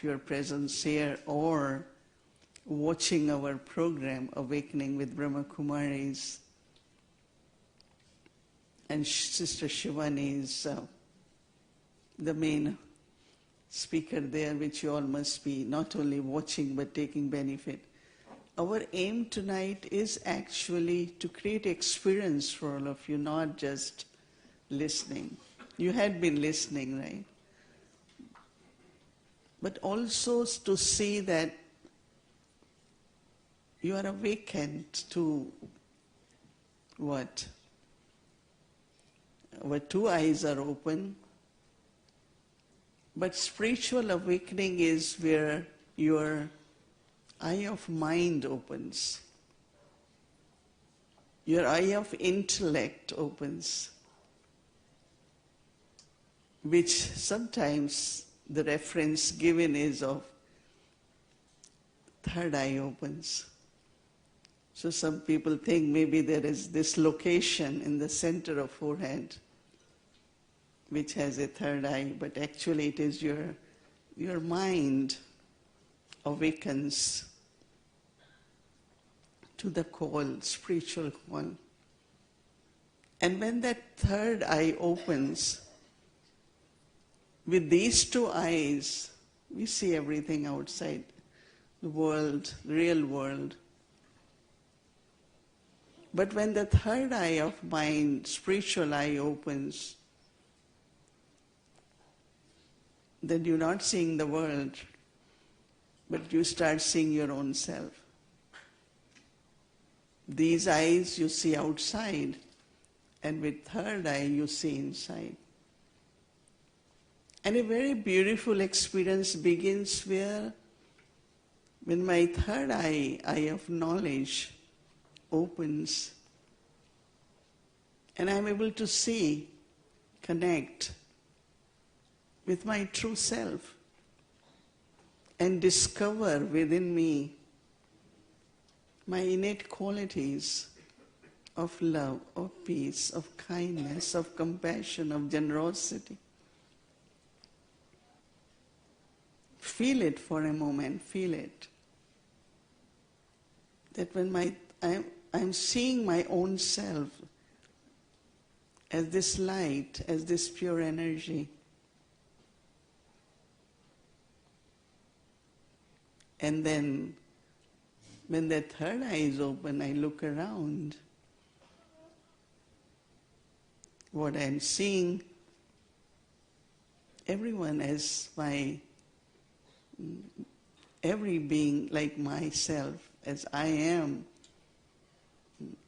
your presence here or watching our program, Awakening with Brahma Kumaris. And Sister Shivani is the main speaker there, which you all must be not only watching but taking benefit. Our aim tonight is actually to create experience for all of you, not just listening. You had been listening, right? But also to see that you are awakened to what? Our two eyes are open, but spiritual awakening is where your eye of mind opens. Your eye of intellect opens, which sometimes the reference given is of third eye opens. So some people think maybe there is this location in the center of forehead which has a third eye, but actually it is your mind awakens to the call, spiritual call. And when that third eye opens, with these two eyes, we see everything outside the world, the real world. But when the third eye of mind, spiritual eye opens, then you're not seeing the world, but you start seeing your own self. These eyes you see outside, and with third eye you see inside. And a very beautiful experience begins when my third eye of knowledge, opens, and I'm able to see, connect with my true self and discover within me my innate qualities of love, of peace, of kindness, of compassion, of generosity. Feel it for a moment, feel it. That when I'm seeing my own self as this light, as this pure energy. And then when that third eye is open, I look around. What I'm seeing, everyone as every being like myself, as I am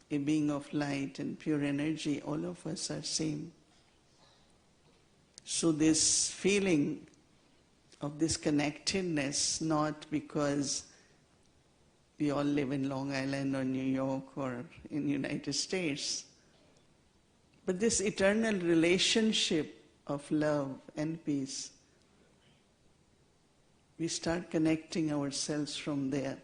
a being of light and pure energy, all of us are same. So this feeling of this connectedness, not because we all live in Long Island or New York or in United States, but this eternal relationship of love and peace. We start connecting ourselves from there.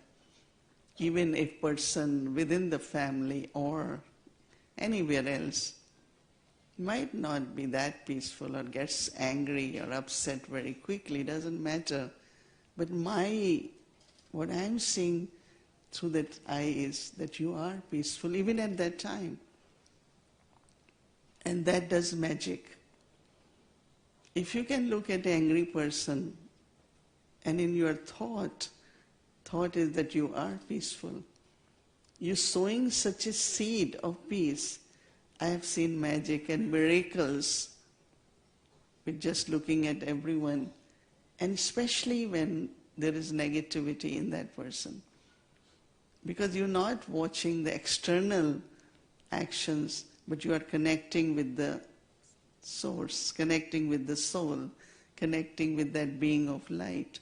Even if person within the family or anywhere else might not be that peaceful or gets angry or upset very quickly, doesn't matter. But what I'm seeing through that eye is that you are peaceful even at that time. And that does magic. If you can look at an angry person and in your thought is that you are peaceful. You're sowing such a seed of peace. I have seen magic and miracles with just looking at everyone, and especially when there is negativity in that person. Because you're not watching the external actions, but you are connecting with the source, connecting with the soul, connecting with that being of light.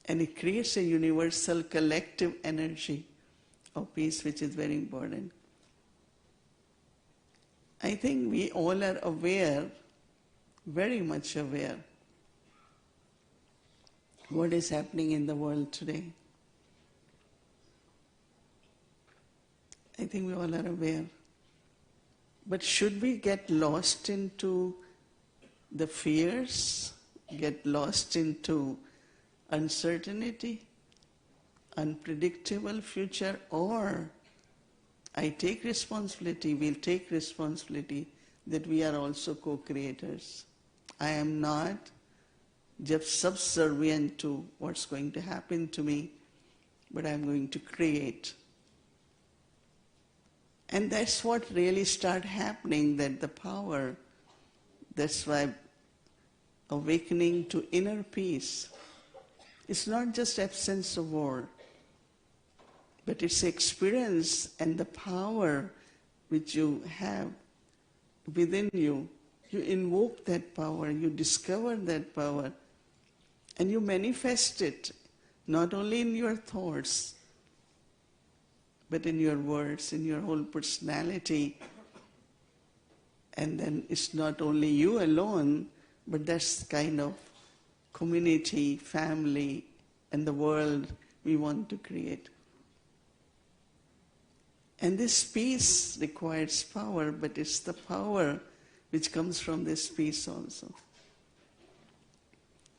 And it creates a universal collective energy of peace, which is very important. I think we all are aware, very much aware, what is happening in the world today. I think we all are aware. But should we get lost into the fears get lost into uncertainty, unpredictable future, or I take responsibility, we'll take responsibility that we are also co-creators. I am not just subservient to what's going to happen to me, but I'm going to create. And that's what really start happening, that the power, that's why awakening to inner peace, it's not just absence of war, but it's experience and the power which you have within you. You invoke that power, you discover that power, and you manifest it, not only in your thoughts, but in your words, in your whole personality. And then it's not only you alone, but that's kind of community, family, and the world we want to create. And this peace requires power, but it's the power which comes from this peace also.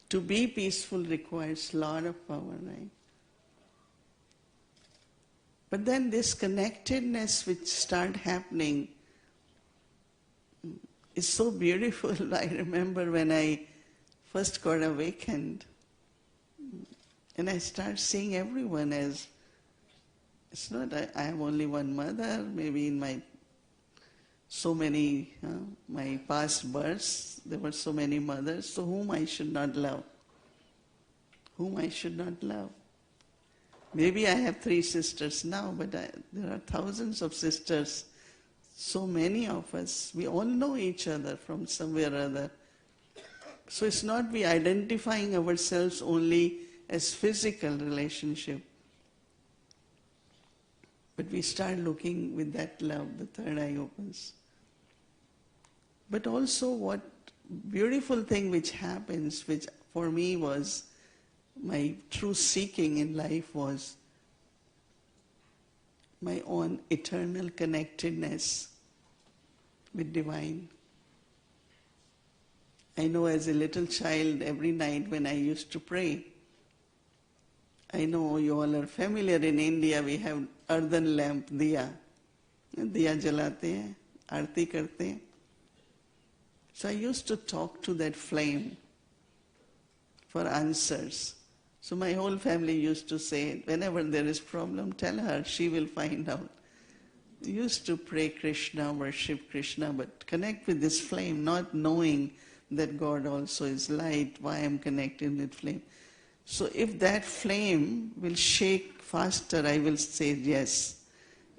To be peaceful requires a lot of power, right? But then this connectedness which start happening is so beautiful. I remember when I first got awakened, and I start seeing everyone as, it's not I have only one mother, maybe in my so many, my past births, there were so many mothers, so whom I should not love? Whom I should not love? Maybe I have 3 sisters now, but there are thousands of sisters, so many of us. We all know each other from somewhere or other. So it's not we identifying ourselves only as physical relationship, but we start looking with that love, the third eye opens. But also what beautiful thing which happens, which for me was my true seeking in life, was my own eternal connectedness with divine. I know as a little child, every night when I used to pray, I know you all are familiar, in India we have earthen lamp, diya. Diya jalate hain, aarti karte hain. So I used to talk to that flame for answers. So my whole family used to say, whenever there is problem, tell her, she will find out. We used to pray Krishna, worship Krishna, but connect with this flame, not knowing that God also is light, why I'm connected with flame. So if that flame will shake faster, I will say yes.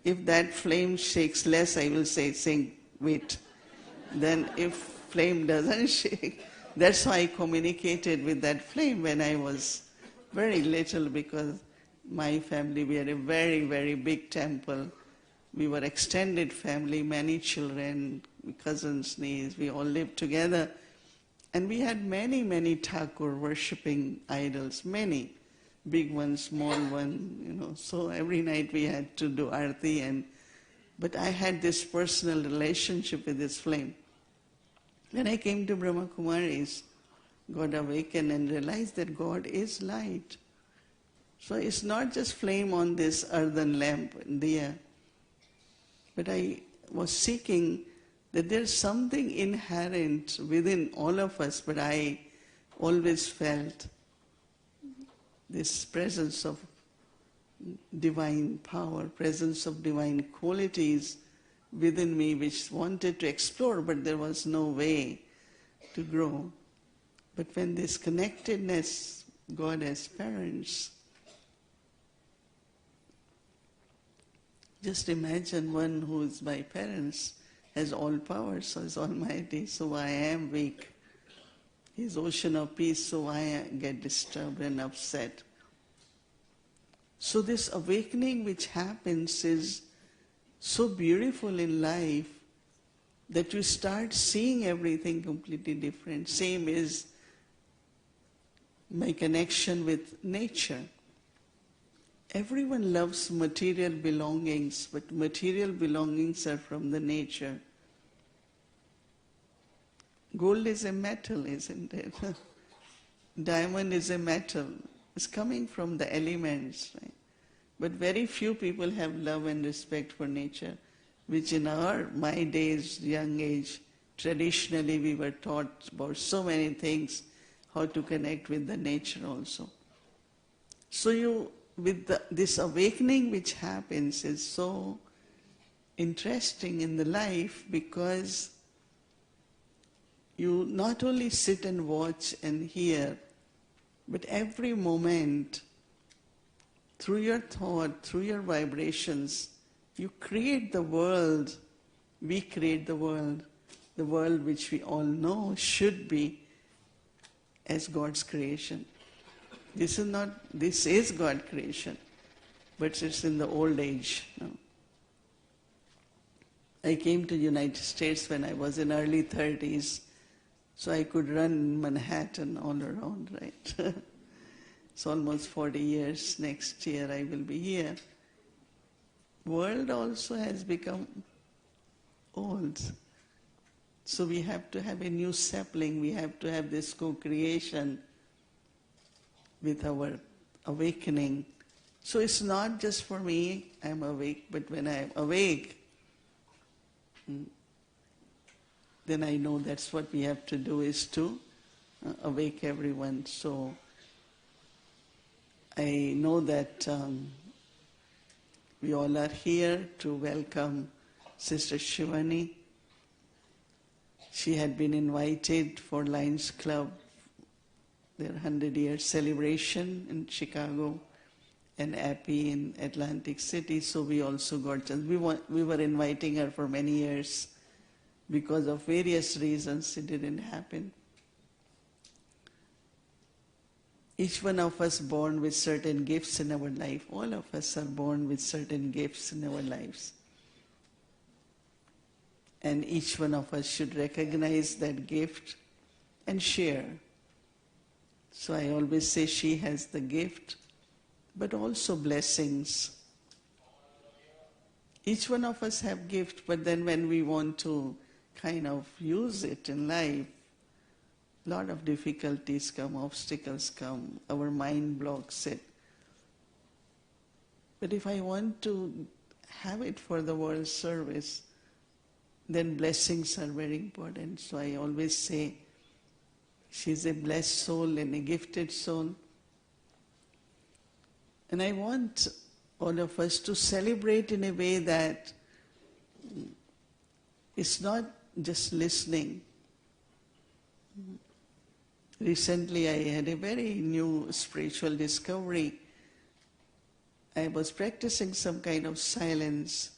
If that flame shakes less, I will say wait. Then if flame doesn't shake, that's why I communicated with that flame when I was very little, because my family, we had a very, very big temple. We were extended family, many children, cousins, nieces, we all lived together. And we had many, many Thakur worshipping idols, many, big ones, small one, So every night we had to do arti, but I had this personal relationship with this flame. When I came to Brahma Kumaris, got awakened and realized that God is light. So it's not just flame on this earthen lamp, diya, but I was seeking that there's something inherent within all of us, but I always felt this presence of divine power, presence of divine qualities within me which wanted to explore, but there was no way to grow. But when this connectedness, God as parents, just imagine one who is my parents, has all power, so is almighty, so I am weak. He's ocean of peace, so I get disturbed and upset. So this awakening which happens is so beautiful in life that you start seeing everything completely different. Same is my connection with nature. Everyone loves material belongings, but material belongings are from the nature. Gold is a metal, isn't it? Diamond is a metal. It's coming from the elements, right? But very few people have love and respect for nature, which in my days, young age, traditionally we were taught about so many things, how to connect with the nature also. So this awakening which happens is so interesting in the life, because you not only sit and watch and hear, but every moment, through your thought, through your vibrations, you create the world. We create the world which we all know should be as God's creation. This is God's creation, but it's in the old age. No? I came to United States when I was in early 30s, so I could run Manhattan all around, right? It's almost 40 years. Next year I will be here. World also has become old. So we have to have a new sapling. We have to have this co-creation with our awakening. So it's not just for me, I'm awake, but when I'm awake, then I know that's what we have to do, is to awake everyone. So I know that we all are here to welcome Sister Shivani. She had been invited for Lions Club, their 100-year celebration in Chicago, and API in Atlantic City, so we also got chance. We were inviting her for many years. Because of various reasons, it didn't happen. Each one of us born with certain gifts in our life. All of us are born with certain gifts in our lives. And each one of us should recognize that gift and share. So I always say she has the gift, but also blessings. Each one of us have gift, but then when we want to kind of use it in life, a lot of difficulties come, obstacles come, our mind blocks it. But if I want to have it for the world's service, then blessings are very important. So I always say, she's a blessed soul and a gifted soul. And I want all of us to celebrate in a way that it's not just listening. Recently I had a very new spiritual discovery. I was practicing some kind of silence,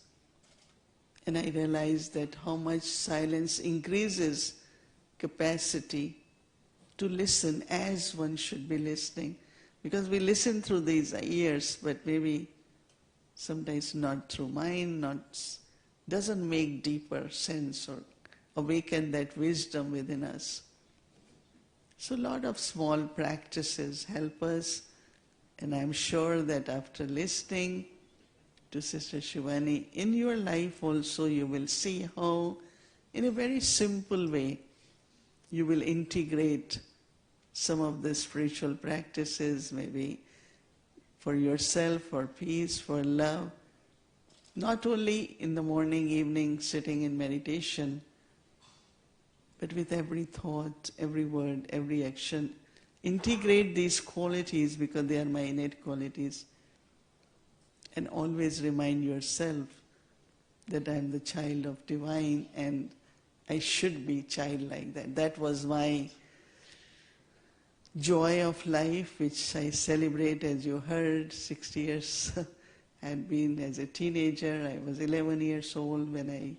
and I realized that how much silence increases capacity to listen as one should be listening. Because we listen through these ears, but maybe sometimes not through mind, doesn't make deeper sense or awaken that wisdom within us. So a lot of small practices help us, and I'm sure that after listening to Sister Shivani, in your life also you will see how, in a very simple way, you will integrate some of the spiritual practices, maybe for yourself, for peace, for love. Not only in the morning, evening, sitting in meditation, but with every thought, every word, every action. Integrate these qualities because they are my innate qualities. And always remind yourself that I am the child of divine and I should be childlike that. That was my joy of life, which I celebrate, as you heard, 60 years. Had been as a teenager. I was 11 years old when I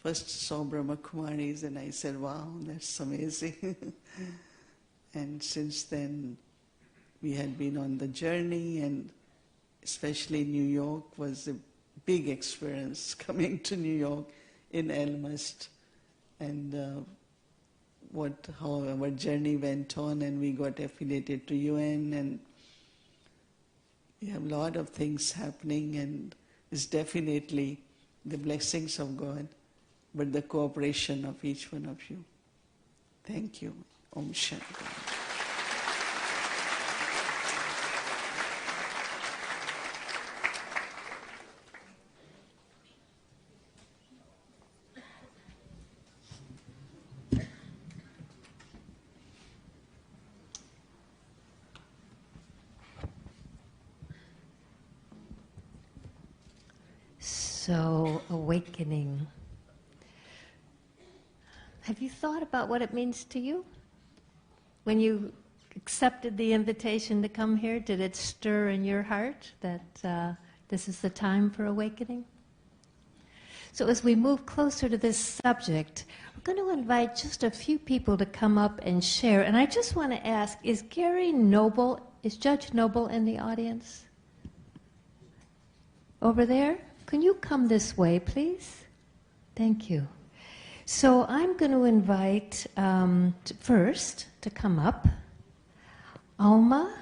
first saw Brahma Kumaris, and I said, wow, that's amazing. And since then, we had been on the journey, and especially New York was a big experience, coming to New York in Elmhurst, and how our journey went on, and we got affiliated to UN, and we have a lot of things happening, and it's definitely the blessings of God, but the cooperation of each one of you. Thank you. Om Shanti. So, awakening. Have you thought about what it means to you? When you accepted the invitation to come here, did it stir in your heart that this is the time for awakening? So as we move closer to this subject, we're going to invite just a few people to come up and share. And I just want to ask, is Judge Noble in the audience? Over there? Can you come this way, please? Thank you. So I'm going to invite first to come up Alma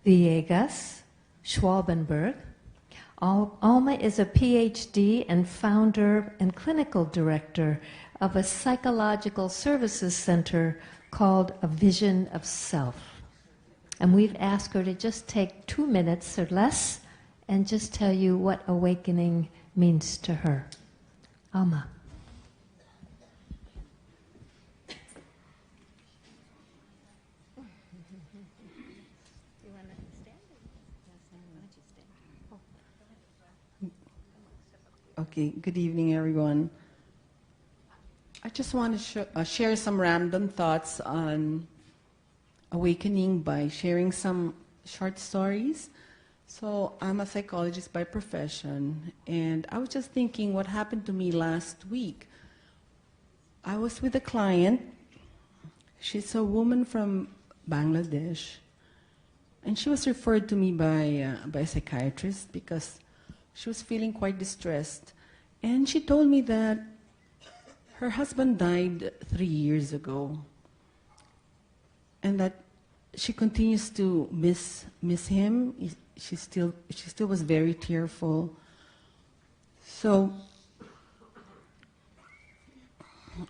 Villegas Schwalbenberg. Alma is a PhD and founder and clinical director of a psychological services center called A Vision of Self. And we've asked her to just take 2 minutes or less and just tell you what awakening means to her. Alma. Okay, good evening, everyone. I just want to share some random thoughts on awakening by sharing some short stories. So I'm a psychologist by profession, and I was just thinking what happened to me last week. I was with a client. She's a woman from Bangladesh, and she was referred to me by a psychiatrist because she was feeling quite distressed. And she told me that her husband died 3 years ago, and that she continues to miss him. She still was very tearful. So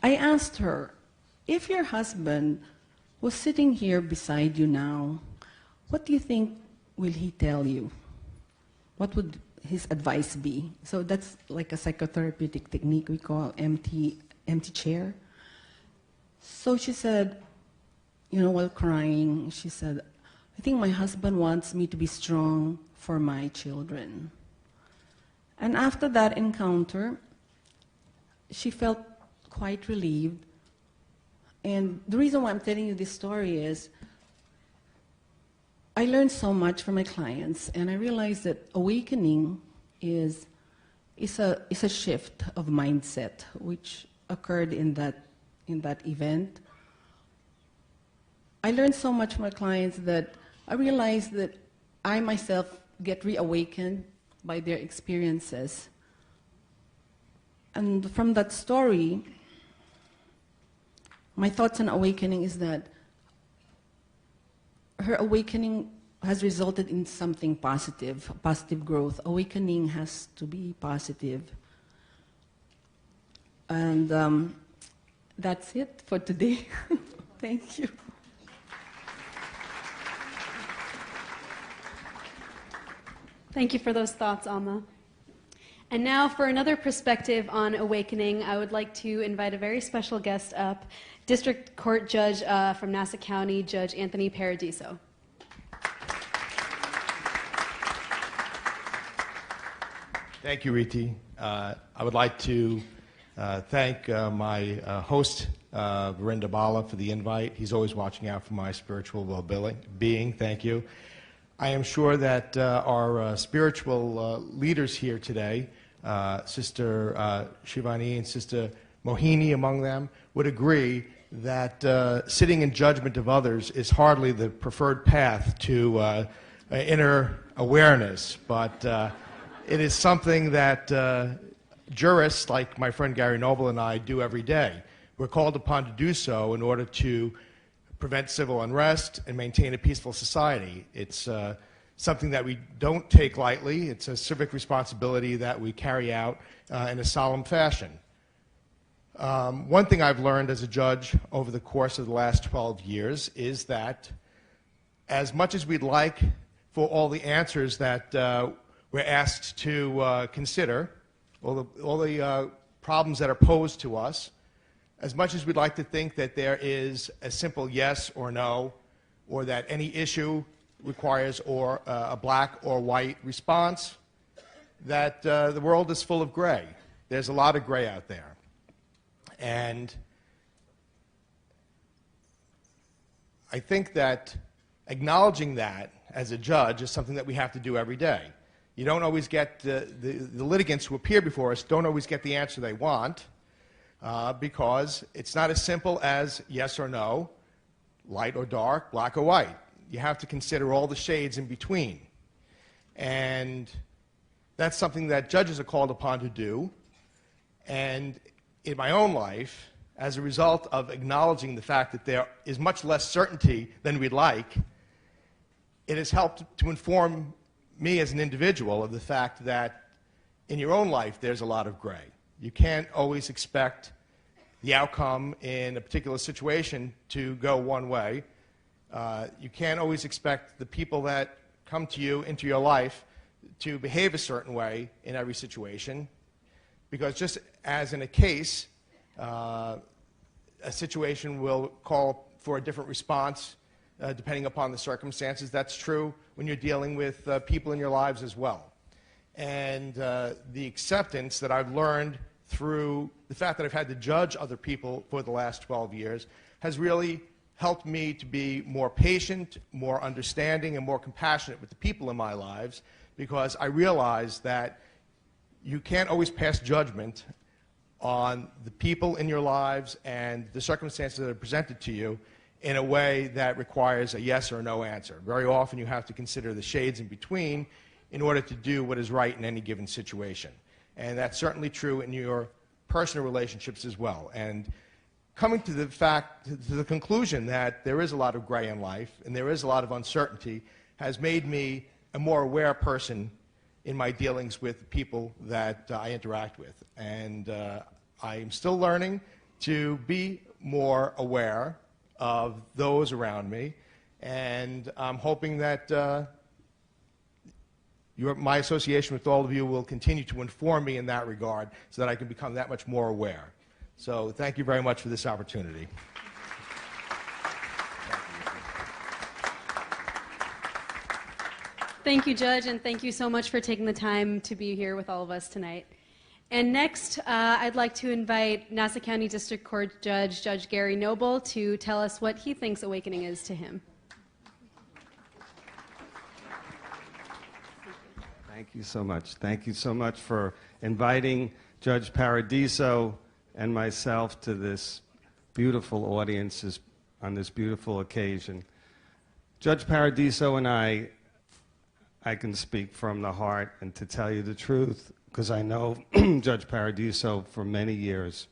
I asked her, if your husband was sitting here beside you now, what do you think will he tell you? What would his advice be? So that's like a psychotherapeutic technique we call empty chair. So she said, while crying, she said, I think my husband wants me to be strong for my children. And after that encounter, she felt quite relieved. And the reason why I'm telling you this story is I learned so much from my clients, and I realized that awakening is a shift of mindset which occurred in that event. I learned so much from my clients that I realized that I myself get reawakened by their experiences. And from that story, my thoughts on awakening is that her awakening has resulted in something positive growth. Awakening has to be positive. And that's it for today. Thank you. Thank you for those thoughts, Alma. And now for another perspective on awakening, I would like to invite a very special guest up, District Court Judge from Nassau County, Judge Anthony Paradiso. Thank you, Riti. I would like to thank my host, Virinder Bala, for the invite. He's always watching out for my spiritual well-being. Thank you. I am sure that our spiritual leaders here today, Sister Shivani and Sister Mohini among them, would agree that sitting in judgment of others is hardly the preferred path to inner awareness, but it is something that jurists like my friend Gary Noble and I do every day. We're called upon to do so in order to prevent civil unrest and maintain a peaceful society. It's something that we don't take lightly. It's a civic responsibility that we carry out in a solemn fashion. One thing I've learned as a judge over the course of the last 12 years is that as much as we'd like for all the answers that we're asked to consider, all the problems that are posed to us, as much as we'd like to think that there is a simple yes or no, or that any issue requires a black or white response, that the world is full of gray. There's a lot of gray out there. And I think that acknowledging that as a judge is something that we have to do every day. You don't always get, the litigants who appear before us don't always get the answer they want because it's not as simple as yes or no, light or dark, black or white. You have to consider all the shades in between. And that's something that judges are called upon to do. And in my own life, as a result of acknowledging the fact that there is much less certainty than we'd like, it has helped to inform me as an individual of the fact that in your own life there's a lot of gray. You can't always expect the outcome in a particular situation to go one way. You can't always expect the people that come to you into your life to behave a certain way in every situation, because just as in a case, a situation will call for a different response depending upon the circumstances. That's true when you're dealing with people in your lives as well. And the acceptance that I've learned through the fact that I've had to judge other people for the last 12 years has really helped me to be more patient, more understanding, and more compassionate with the people in my lives, because I realize that you can't always pass judgment on the people in your lives and the circumstances that are presented to you in a way that requires a yes or no answer. Very often you have to consider the shades in between in order to do what is right in any given situation. And that's certainly true in your personal relationships as well. And coming to the conclusion that there is a lot of gray in life and there is a lot of uncertainty has made me a more aware person in my dealings with people that I interact with. And I'm still learning to be more aware of those around me, and I'm hoping that my association with all of you will continue to inform me in that regard so that I can become that much more aware. So thank you very much for this opportunity. Thank you, Judge, and thank you so much for taking the time to be here with all of us tonight. And next, I'd like to invite Nassau County District Court Judge, Judge Gary Noble, to tell us what he thinks awakening is to him. Thank you so much. Thank you so much for inviting Judge Paradiso and myself to this beautiful audience on this beautiful occasion. Judge Paradiso and I can speak from the heart, and to tell you the truth, because I know Judge Paradiso for many years,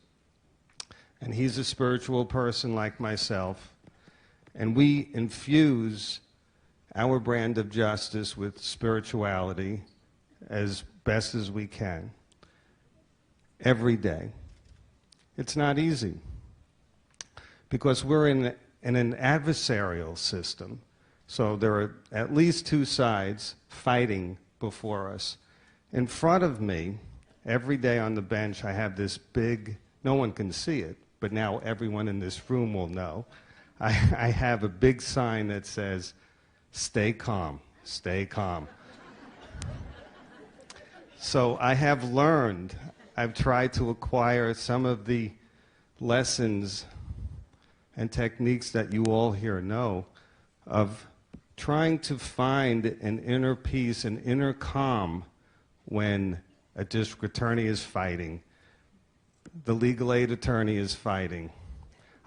and he's a spiritual person like myself, and we infuse our brand of justice with spirituality as best as we can every day. It's not easy because we're in an adversarial system, so there are at least two sides fighting before us. In front of me, every day on the bench, I have this big, no one can see it, but now everyone in this room will know. I have a big sign that says, "Stay calm, stay calm." So I have learned, I've tried to acquire some of the lessons and techniques that you all here know of trying to find an inner peace, an inner calm when a district attorney is fighting, the legal aid attorney is fighting.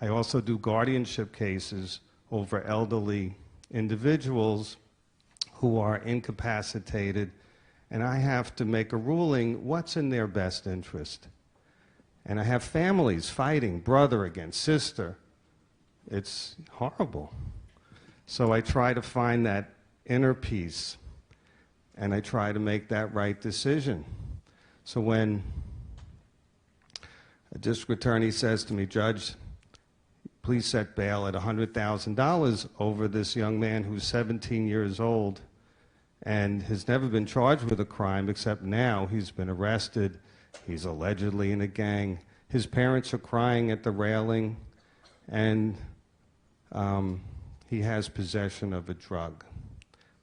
I also do guardianship cases over elderly individuals who are incapacitated, and I have to make a ruling what's in their best interest. And I have families fighting, brother against sister. It's horrible. So I try to find that inner peace, and I try to make that right decision. So when a district attorney says to me, "Judge, please set bail at $100,000 over this young man who's 17 years old and has never been charged with a crime, except now he's been arrested, he's allegedly in a gang, his parents are crying at the railing, and he has possession of a drug."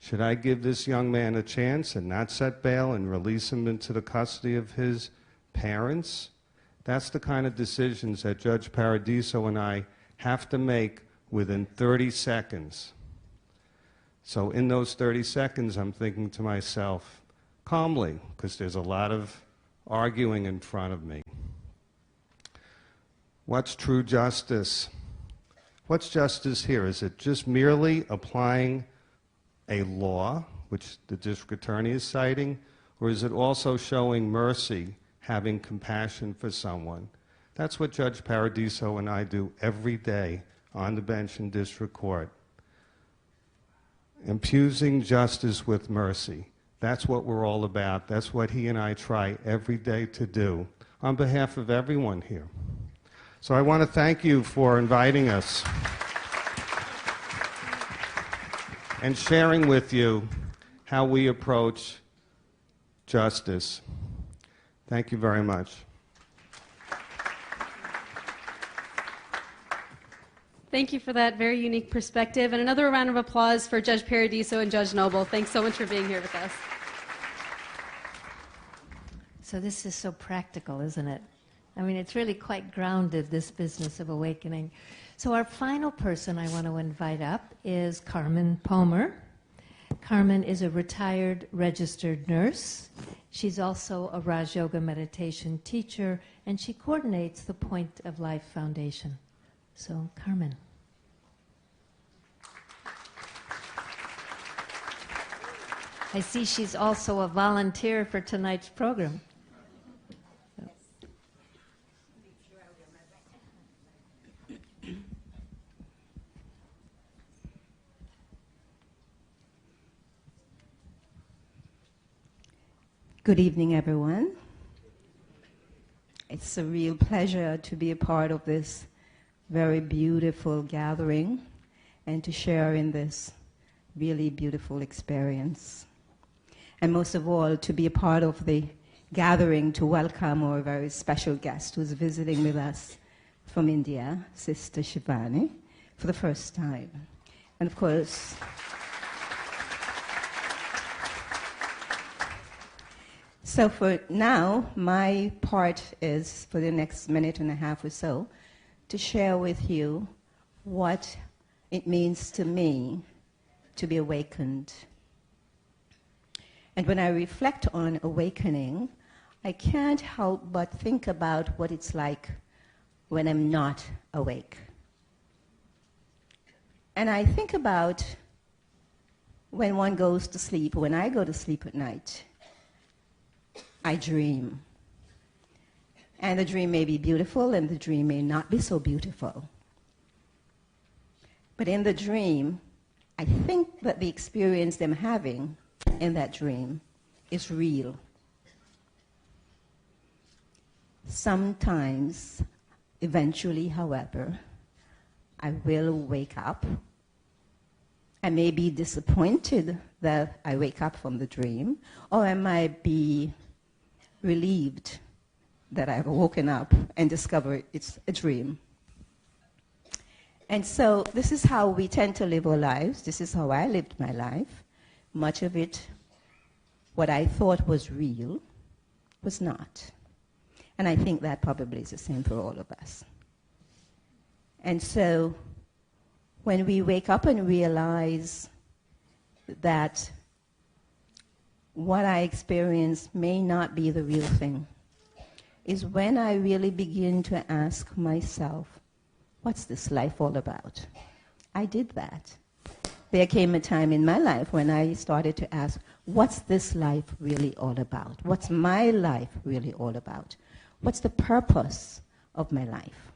Should I give this young man a chance and not set bail and release him into the custody of his parents? That's the kind of decisions that Judge Paradiso and I have to make within 30 seconds. So in those 30 seconds, I'm thinking to myself, calmly, because there's a lot of arguing in front of me. What's true justice? What's justice here? Is it just merely applying a law, which the district attorney is citing, or is it also showing mercy, having compassion for someone? That's what Judge Paradiso and I do every day on the bench in district court. Infusing justice with mercy. That's what we're all about. That's what he and I try every day to do on behalf of everyone here. So I want to thank you for inviting us and sharing with you how we approach justice. Thank you very much. Thank you for that very unique perspective. And another round of applause for Judge Paradiso and Judge Noble. Thanks so much for being here with us. So this is so practical, isn't it? I mean, it's really quite grounded, this business of awakening. So our final person I want to invite up is Carmen Palmer. Carmen is a retired registered nurse. She's also a Raj Yoga meditation teacher, and she coordinates the Point of Life Foundation. So, Carmen. I see she's also a volunteer for tonight's program. Good evening, everyone. It's a real pleasure to be a part of this very beautiful gathering and to share in this really beautiful experience. And most of all, to be a part of the gathering to welcome our very special guest who's visiting with us from India, Sister Shivani, for the first time. And of course, so for now, my part is, for the next minute and a half or so, to share with you what it means to me to be awakened. And when I reflect on awakening, I can't help but think about what it's like when I'm not awake. And I think about when one goes to sleep, when I go to sleep at night, I dream. And the dream may be beautiful and the dream may not be so beautiful. But in the dream, I think that the experience I'm having in that dream is real. Sometimes, eventually, however, I will wake up. I may be disappointed that I wake up from the dream, or I might be relieved that I've woken up and discovered it's a dream. And so this is how we tend to live our lives. This is how I lived my life. Much of it, what I thought was real, was not. And I think that probably is the same for all of us. And so when we wake up and realize that what I experience may not be the real thing, is when I really begin to ask myself, what's this life all about? I did that. There came a time in my life when I started to ask, what's this life really all about? What's my life really all about? What's the purpose of my life?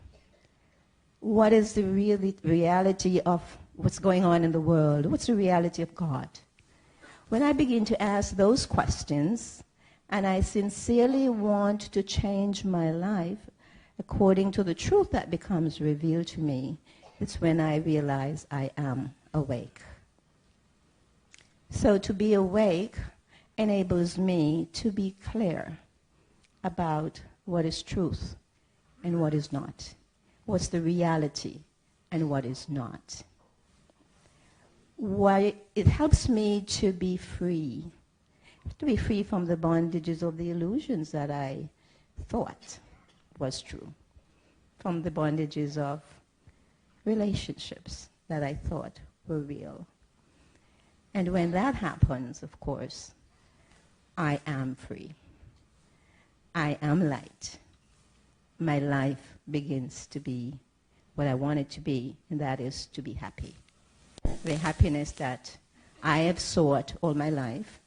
What is the reality of what's going on in the world? What's the reality of God? When I begin to ask those questions, and I sincerely want to change my life according to the truth that becomes revealed to me, it's when I realize I am awake. So to be awake enables me to be clear about what is truth and what is not, what's the reality and what is not. why it helps me to be free from the bondages of the illusions that I thought was true, from the bondages of relationships that I thought were real. And when that happens, of course, I am free. I am light. My life begins to be what I want it to be, and that is to be happy. The happiness that I have sought all my life,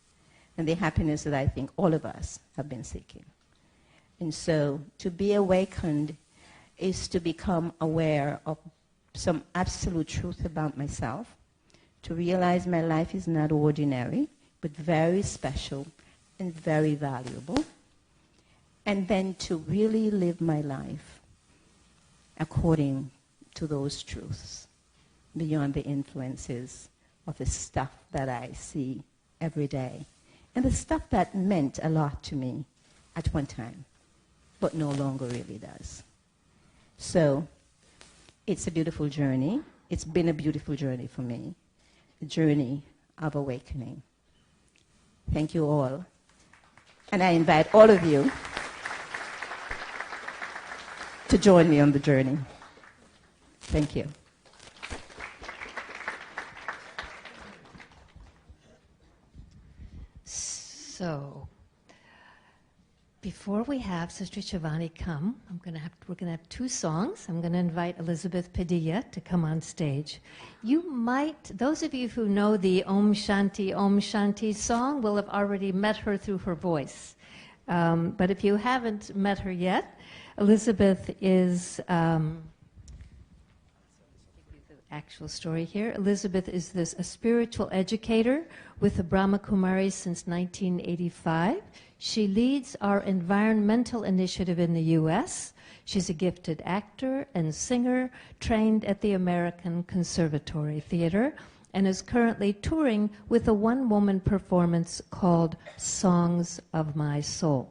and the happiness that I think all of us have been seeking. And so to be awakened is to become aware of some absolute truth about myself, to realize my life is not ordinary, but very special and very valuable, and then to really live my life according to those truths, beyond the influences of the stuff that I see every day, and the stuff that meant a lot to me at one time, but no longer really does. So it's a beautiful journey. It's been a beautiful journey for me, a journey of awakening. Thank you all. And I invite all of you to join me on the journey. Thank you. So, before we have Sister Shivani come, we're going to have two songs. I'm going to invite Elizabeth Padilla to come on stage. You might, those of you who know the Om Shanti song will have already met her through her voice. But if you haven't met her yet, Elizabeth is... actual story here. Elizabeth is a spiritual educator with the Brahma Kumaris since 1985. She leads our environmental initiative in the U.S. She's a gifted actor and singer trained at the American Conservatory Theater and is currently touring with a one-woman performance called Songs of My Soul.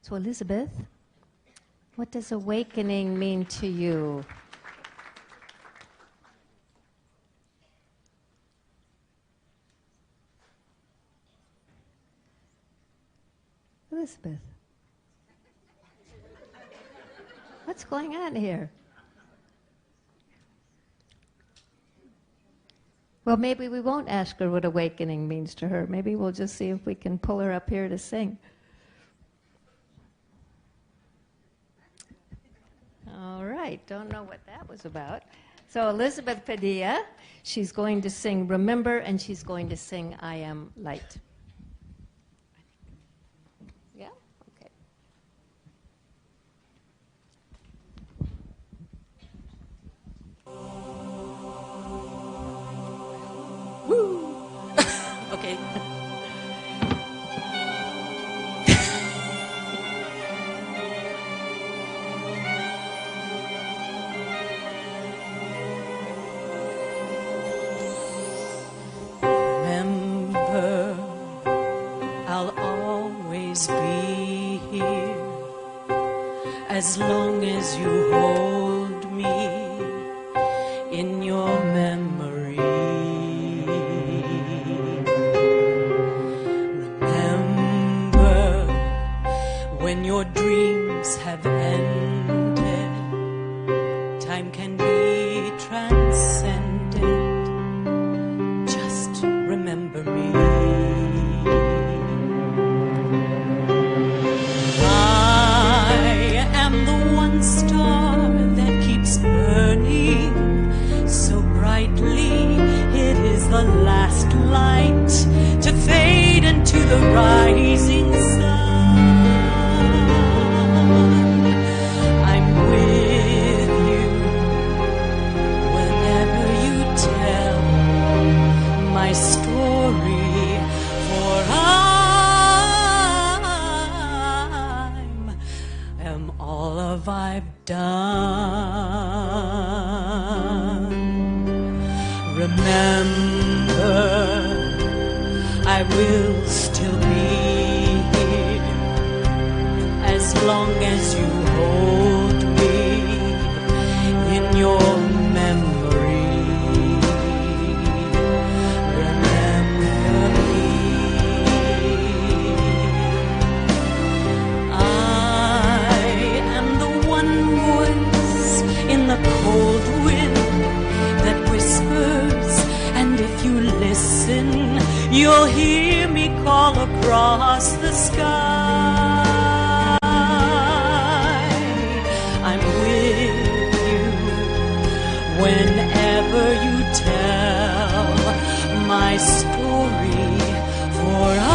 So Elizabeth, what does awakening mean to you? Elizabeth, what's going on here? Well, maybe we won't ask her what awakening means to her. Maybe we'll just see if we can pull her up here to sing. All right, don't know what that was about. So Elizabeth Padilla, she's going to sing Remember, and she's going to sing I Am Light. Yeah? Okay. Woo! Okay. Remember, I'll always be here as long as you hold me in your memory. Remember, when your dreams have ended, time can be transcended. Just remember me. I am the one star that keeps burning so brightly. It is the last light to fade into the rising sun. I'm with you whenever you tell my story, for I am all of I've done. Remember, I will still be here as long as you hold me in your memory. you'll hear me call across the sky. I'm with you whenever you tell my story, for I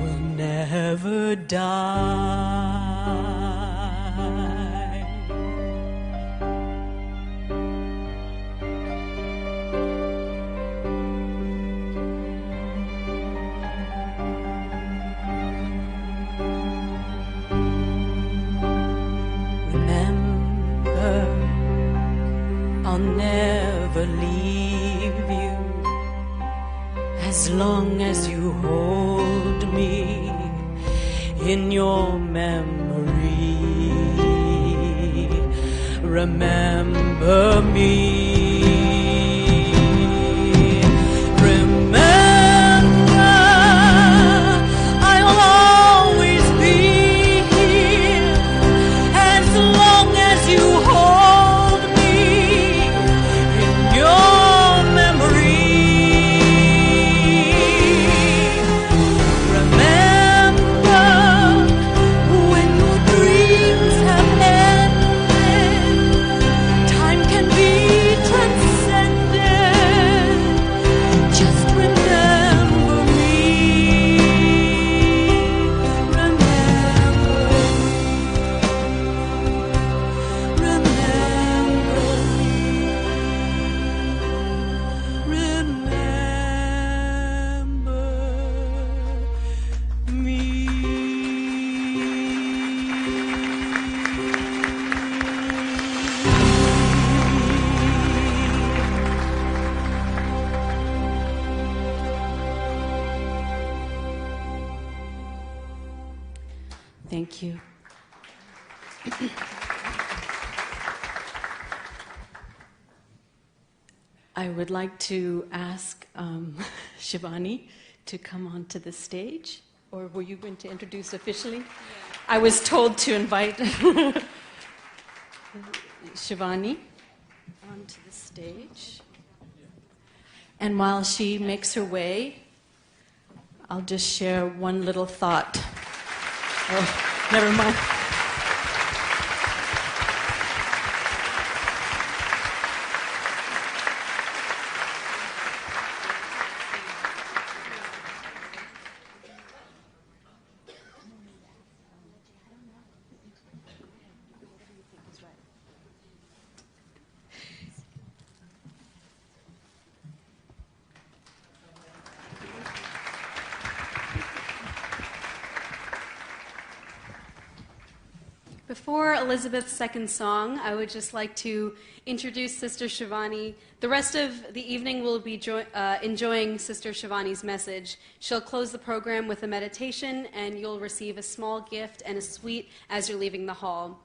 will never die. I'll never leave you as long as you hold me in your memory. Remember me. Remember, I'll always be here as long as you hold your memory. Remember when your dreams have ended, time can be transcended. Just remember me. Remember me. Thank you. I would like to ask Shivani to come onto the stage, or were you going to introduce officially? Yeah. I was told to invite Shivani onto the stage. And while she makes her way, I'll just share one little thought. Oh, never mind. Before Elizabeth's second song, I would just like to introduce Sister Shivani. The rest of the evening we'll be enjoying Sister Shivani's message. She'll close the program with a meditation, and you'll receive a small gift and a sweet as you're leaving the hall.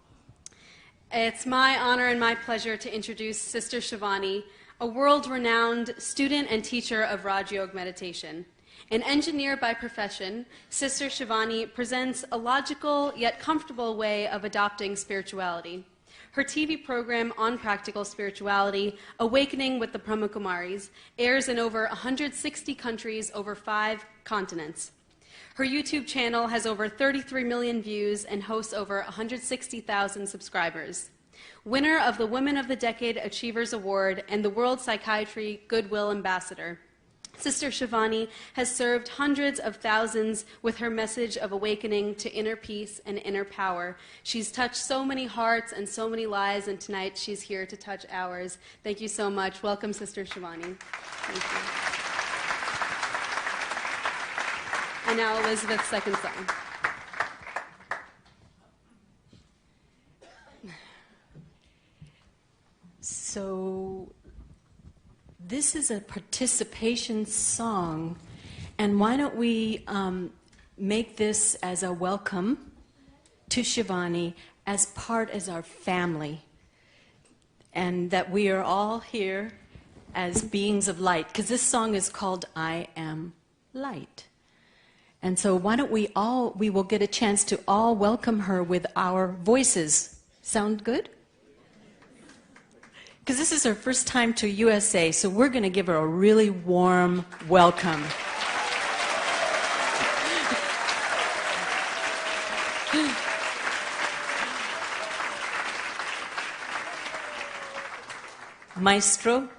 It's my honor and my pleasure to introduce Sister Shivani, a world-renowned student and teacher of Raj Yoga meditation. An engineer by profession, Sister Shivani presents a logical yet comfortable way of adopting spirituality. Her TV program on practical spirituality, Awakening with the Brahmakumaris, airs in over 160 countries over 5 continents. Her YouTube channel has over 33 million views and hosts over 160,000 subscribers. Winner of the Women of the Decade Achievers Award and the World Psychiatry Goodwill Ambassador, Sister Shivani has served hundreds of thousands with her message of awakening to inner peace and inner power. She's touched so many hearts and so many lives, and tonight she's here to touch ours. Thank you so much. Welcome, Sister Shivani. Thank you. And now Elizabeth's second song. So this is a participation song, and why don't we make this as a welcome to Shivani as part as our family, and that we are all here as beings of light, because this song is called I Am Light. And so why don't we will get a chance to all welcome her with our voices. Sound good? because this is her first time to USA, so we're going to give her a really warm welcome. Maestro.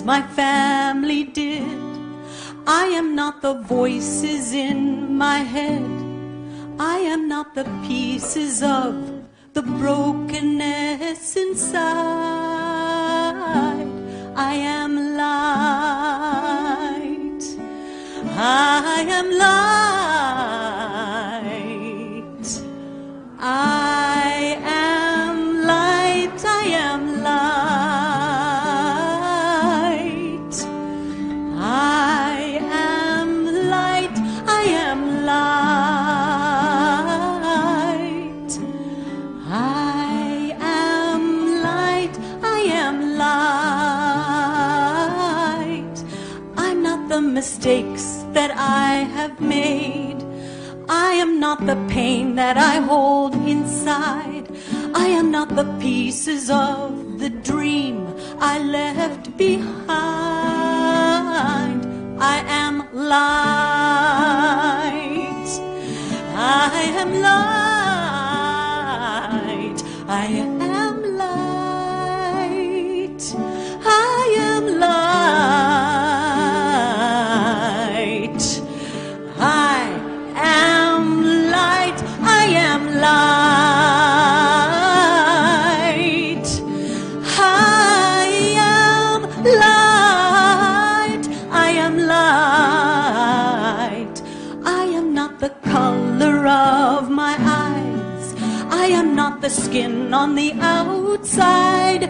My family did. I am not the voices in my head. I am not the pieces of the brokenness inside. I am light. I am light. I am light. I am light. Mistakes that I have made. I am not the pain that I hold inside. I am not the pieces of the dream I left behind. I am light. I am light. I am light. I am light. Light. I am light. I am light. I am not the color of my eyes. I am not the skin on the outside.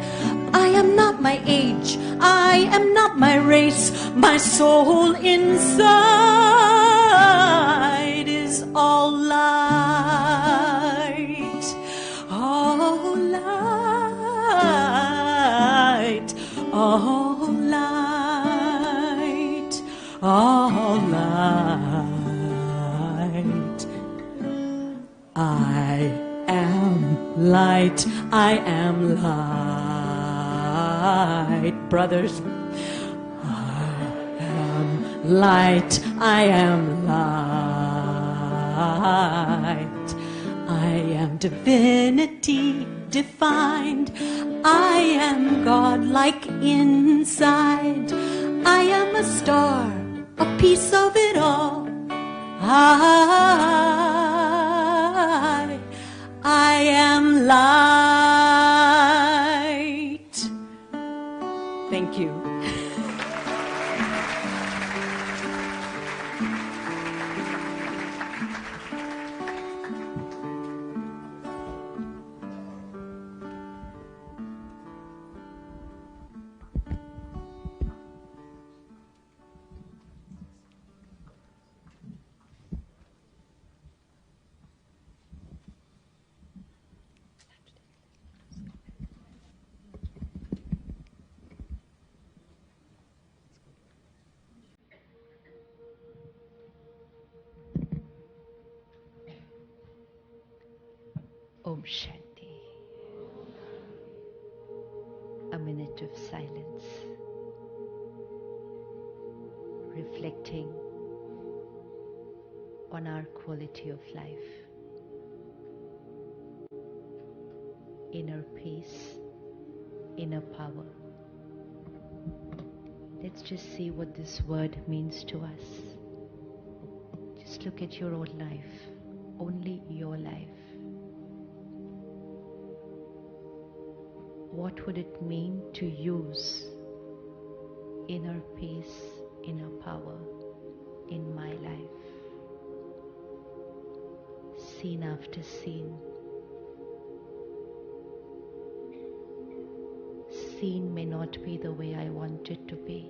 I am not my age. I am not my race. My soul inside is all light. All light. All light. All light. I am light. I am light. Brothers, I am light. I am light. I am divinity defined. I am God-like inside. I am a star, a piece of it all. I am light. Thank you. Om Shanti. A minute of silence, reflecting on our quality of life. inner peace, inner power. Let's just see what this word means to us. Just look at your own life, only your life. What would it mean to use inner peace, inner power in my life? Scene after scene. Scene may not be the way I want it to be.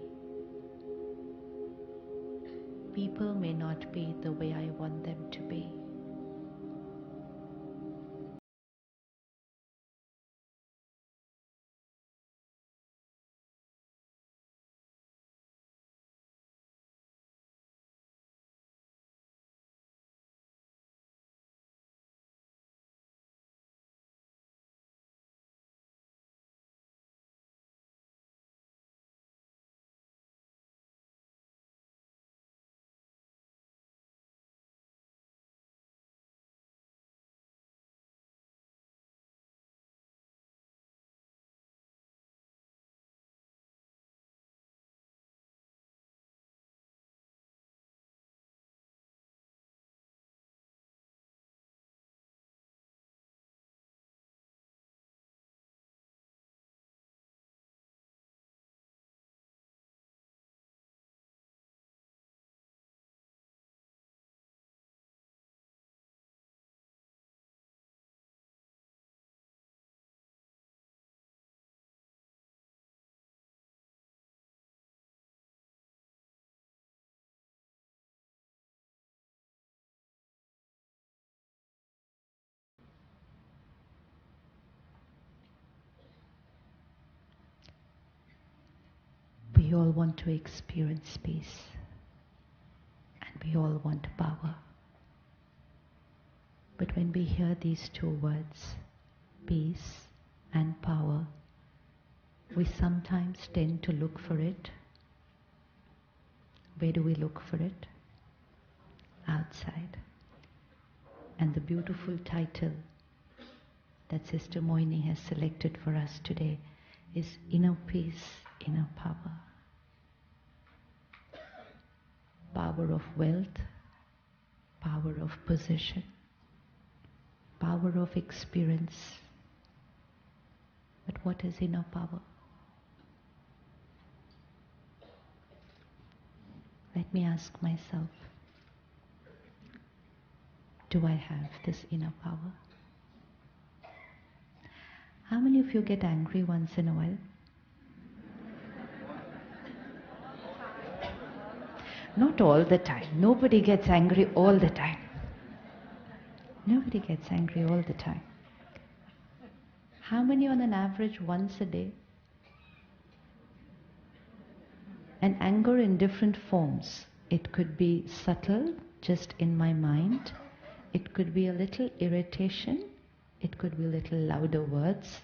People may not be the way I want them to be. We all want to experience peace, and we all want power. But when we hear these two words, peace and power, we sometimes tend to look for it. Where do we look for it? Outside. And the beautiful title that Sister Moini has selected for us today is Inner Peace, Inner Power. Power of wealth, power of position, power of experience. But what is inner power? Let me ask myself, do I have this inner power? How many of you get angry once in a while? Not all the time. Nobody gets angry all the time. Nobody gets angry all the time. How many on an average once a day? And anger in different forms. It could be subtle, just in my mind. It could be a little irritation. It could be a little louder words.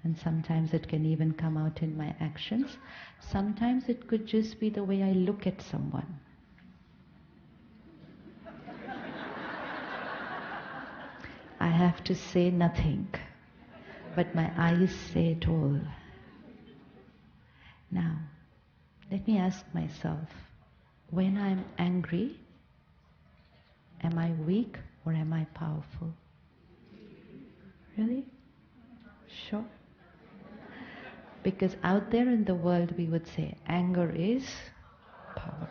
And sometimes it can even come out in my actions. Sometimes it could just be the way I look at someone. I have to say nothing, but my eyes say it all. Now, let me ask myself, when I'm angry, am I weak or am I powerful? Really? Sure? Because out there in the world we would say anger is power.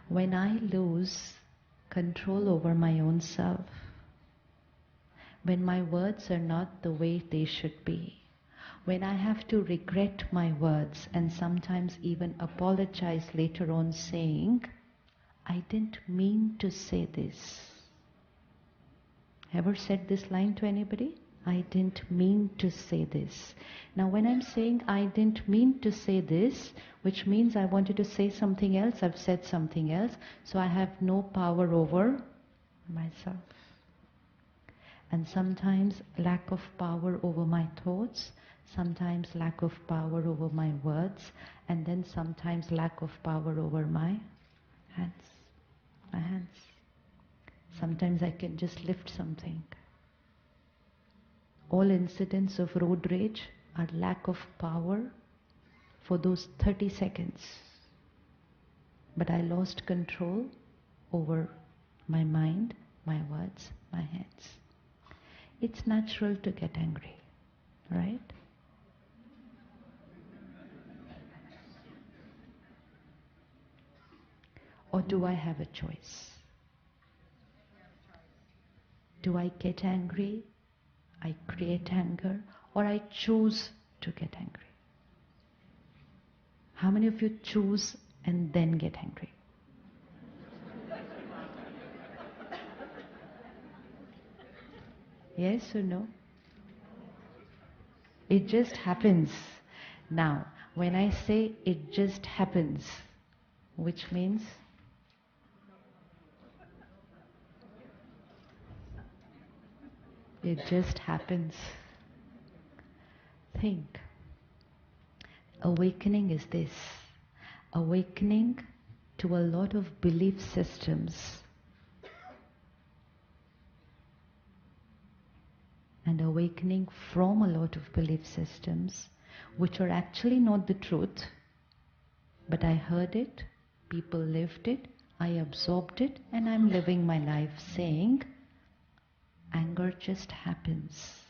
When I lose control over my own self, when my words are not the way they should be, when I have to regret my words and sometimes even apologize later on saying, I didn't mean to say this. Ever said this line to anybody? I didn't mean to say this. Now when I'm saying I didn't mean to say this, which means I wanted to say something else, I've said something else, so I have no power over myself. And sometimes lack of power over my thoughts, sometimes lack of power over my words, and then sometimes lack of power over my hands. My hands. Sometimes I can just lift something. all incidents of road rage are lack of power for those 30 seconds. But I lost control over my mind, my words, my hands. It's natural to get angry, right? Or do I have a choice? Do I get angry, I create anger, or I choose to get angry? How many of you choose and then get angry? Yes or no? It just happens. Now, when I say it just happens, which means it just happens. Think. Awakening is this. Awakening to a lot of belief systems. And awakening from a lot of belief systems which are actually not the truth, but I heard it, people lived it, I absorbed it, and I'm living my life saying, anger just happens.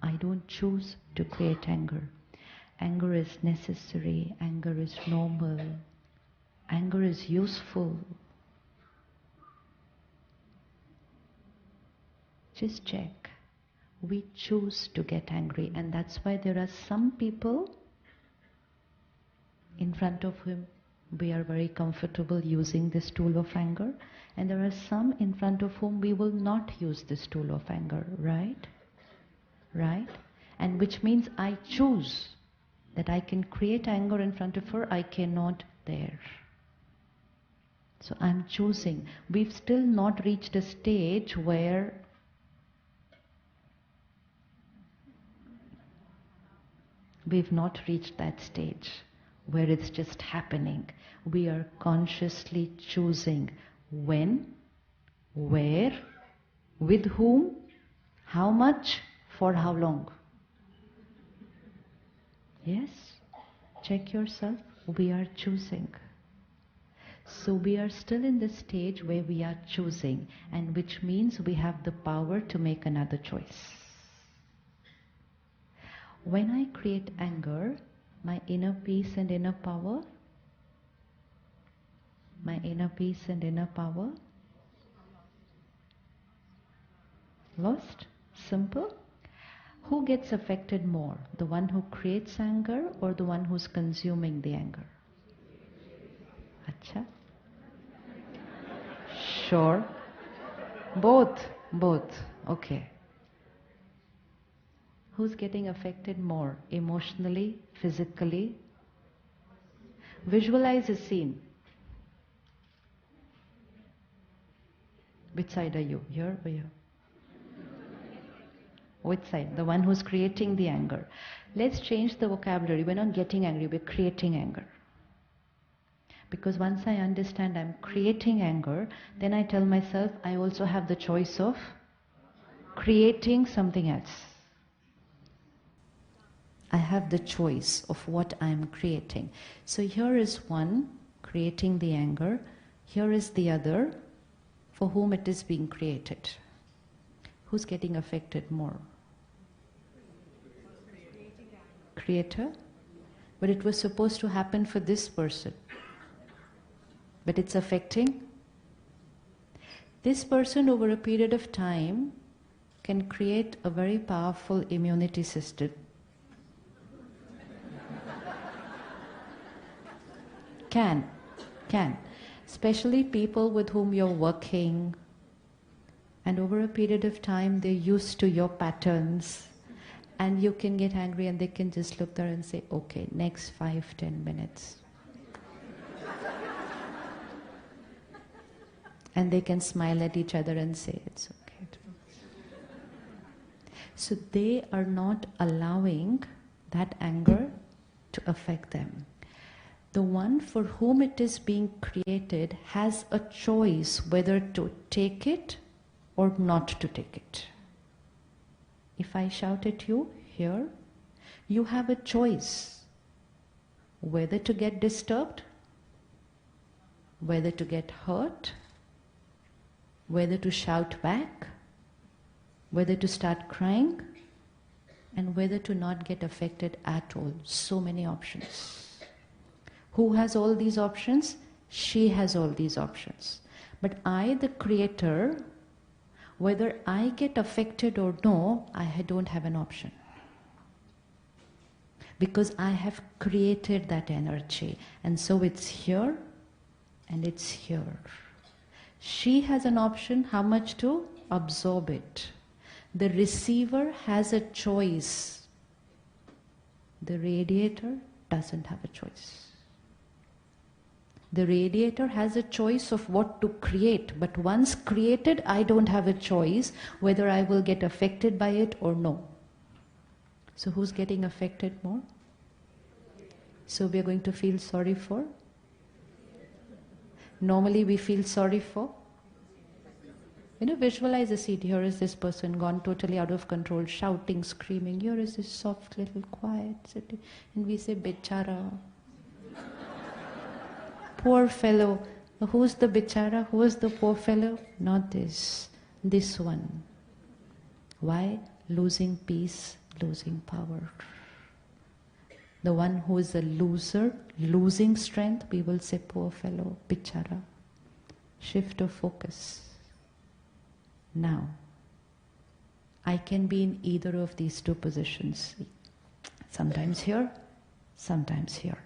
I don't choose to create anger. Anger is necessary, anger is normal, anger is useful. Just check. We choose to get angry, and that's why there are some people in front of whom we are very comfortable using this tool of anger, and there are some in front of whom we will not use this tool of anger, right? Right? And which means I choose that I can create anger in front of her, I cannot there. So I'm choosing. We've still not reached a stage where we've not reached that stage where it's just happening. We are consciously choosing when, where, with whom, how much, for how long. Yes? Check yourself. We are choosing. So we are still in the stage where we are choosing, and which means we have the power to make another choice. When I create anger, my inner peace and inner power, lost? Simple. Who gets affected more? The one who creates anger or the one who's consuming the anger? Acha? Sure. Both. Okay. Who's getting affected more? Emotionally, physically? Visualize a scene. Which side are you? Here or here? Which side? The one who's creating the anger. Let's change the vocabulary. We're not getting angry, we're creating anger. Because once I understand I'm creating anger, then I tell myself I also have the choice of creating something else. I have the choice of what I am creating. So here is one, creating the anger. Here is the other, for whom it is being created. Who's getting affected more? Creator? But it was supposed to happen for this person. But it's affecting this person. Over a period of time can create a very powerful immunity system. Can. Especially people with whom you're working, and over a period of time they're used to your patterns, and you can get angry and they can just look there and say, okay, next 5-10 minutes. And they can smile at each other and say, it's okay. So they are not allowing that anger to affect them. The one for whom it is being created has a choice whether to take it or not to take it. If I shout at you here, you have a choice whether to get disturbed, whether to get hurt, whether to shout back, whether to start crying, and whether to not get affected at all. So many options. Who has all these options? She has all these options. But I, the creator, whether I get affected or no, I don't have an option. Because I have created that energy. And so it's here and it's here. She has an option how much to absorb it. The receiver has a choice. The radiator doesn't have a choice. The radiator has a choice of what to create, but once created, I don't have a choice whether I will get affected by it or no. So who's getting affected more? So we're going to feel sorry for? Normally we feel sorry for? Visualize a scene. Here is this person gone totally out of control, shouting, screaming. Here is this soft, little, quiet city. And we say, Bichara. Poor fellow. Who's the Bichara? Who is the poor fellow? Not this. This one. Why? Losing peace, losing power. The one who is a loser, losing strength, we will say, poor fellow, Bichara. Shift of focus. Now, I can be in either of these two positions. Sometimes here, sometimes here.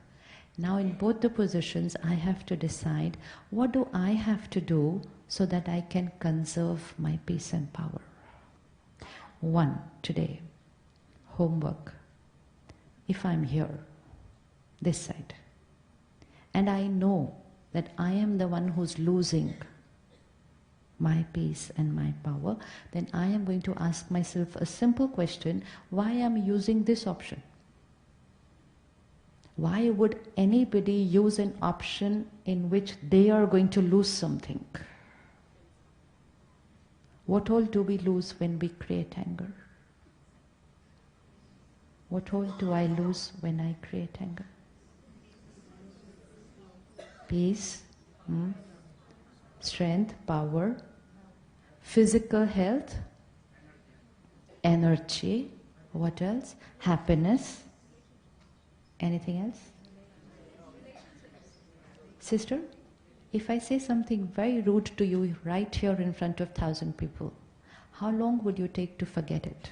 Now in both the positions, I have to decide what do I have to do so that I can conserve my peace and power. 1, today, homework. If I'm here, this side, and I know that I am the one who's losing my peace and my power, then I am going to ask myself a simple question: why am I using this option? Why would anybody use an option in which they are going to lose something? What all do we lose when we create anger? What all do I lose when I create anger? Peace, strength, power, physical health, energy, what else? Happiness. Anything else? Sister, if I say something very rude to you right here in front of 1,000 people, how long would you take to forget it?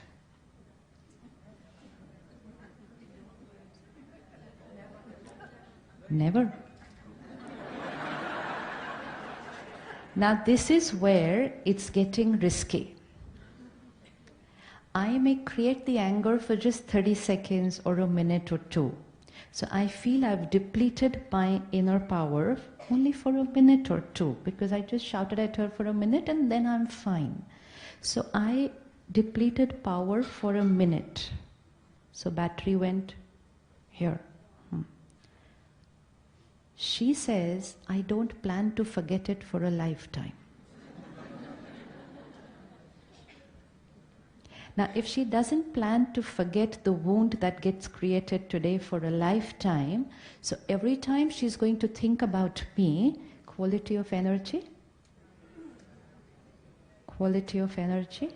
Never. Now this is where it's getting risky. I may create the anger for just 30 seconds or a minute or two. So I feel I've depleted my inner power only for a minute or two, because I just shouted at her for a minute and then I'm fine. So I depleted power for a minute. So battery went here. She says, I don't plan to forget it for a lifetime. Now, if she doesn't plan to forget the wound that gets created today for a lifetime, so every time she's going to think about me, quality of energy, quality of energy.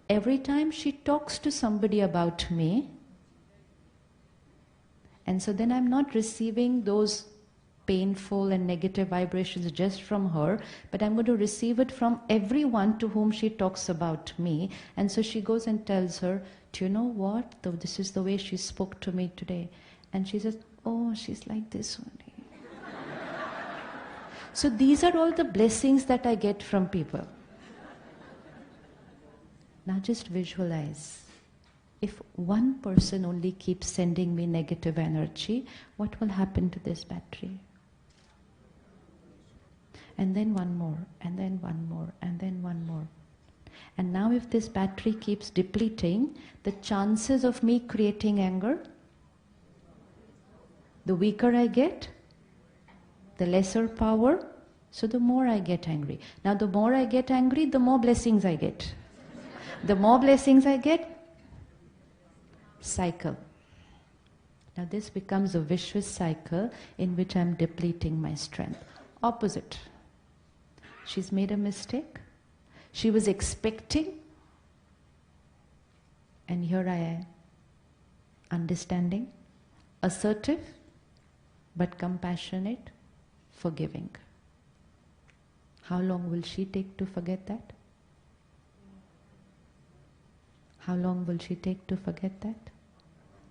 Every time she talks to somebody about me, and so then I'm not receiving those painful and negative vibrations just from her, but I'm going to receive it from everyone to whom she talks about me. And so she goes and tells her, do you know what? This is the way she spoke to me today. And she says, oh, she's like this only. So these are all the blessings that I get from people. Now just visualize. If one person only keeps sending me negative energy, what will happen to this battery? And then one more, and then one more, and then one more. And now if this battery keeps depleting, the chances of me creating anger, the weaker I get, the lesser power, so the more I get angry. Now the more I get angry, the more blessings I get. The more blessings I get, cycle. Now this becomes a vicious cycle in which I'm depleting my strength. Opposite. She's made a mistake. She was expecting, and here I am, understanding, assertive, but compassionate, forgiving. How long will she take to forget that? How long will she take to forget that?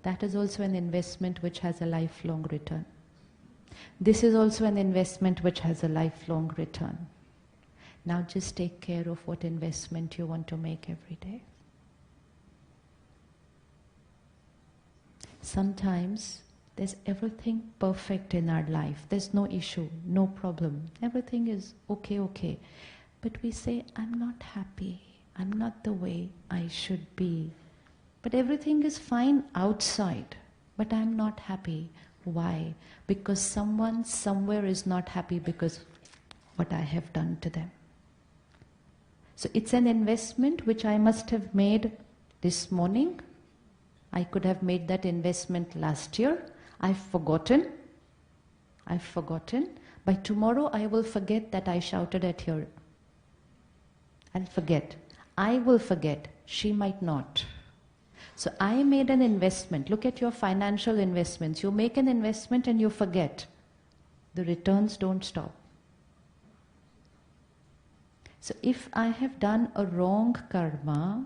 That is also an investment which has a lifelong return. This is also an investment which has a lifelong return. Now just take care of what investment you want to make every day. Sometimes there's everything perfect in our life. There's no issue, no problem. Everything is okay. But we say, I'm not happy. I'm not the way I should be. But everything is fine outside. But I'm not happy. Why? Because someone somewhere is not happy because what I have done to them. So it's an investment which I must have made this morning. I could have made that investment last year. I've forgotten. By tomorrow I will forget that I shouted at her. I'll forget. I will forget. She might not. So I made an investment. Look at your financial investments. You make an investment and you forget. The returns don't stop. So if I have done a wrong karma,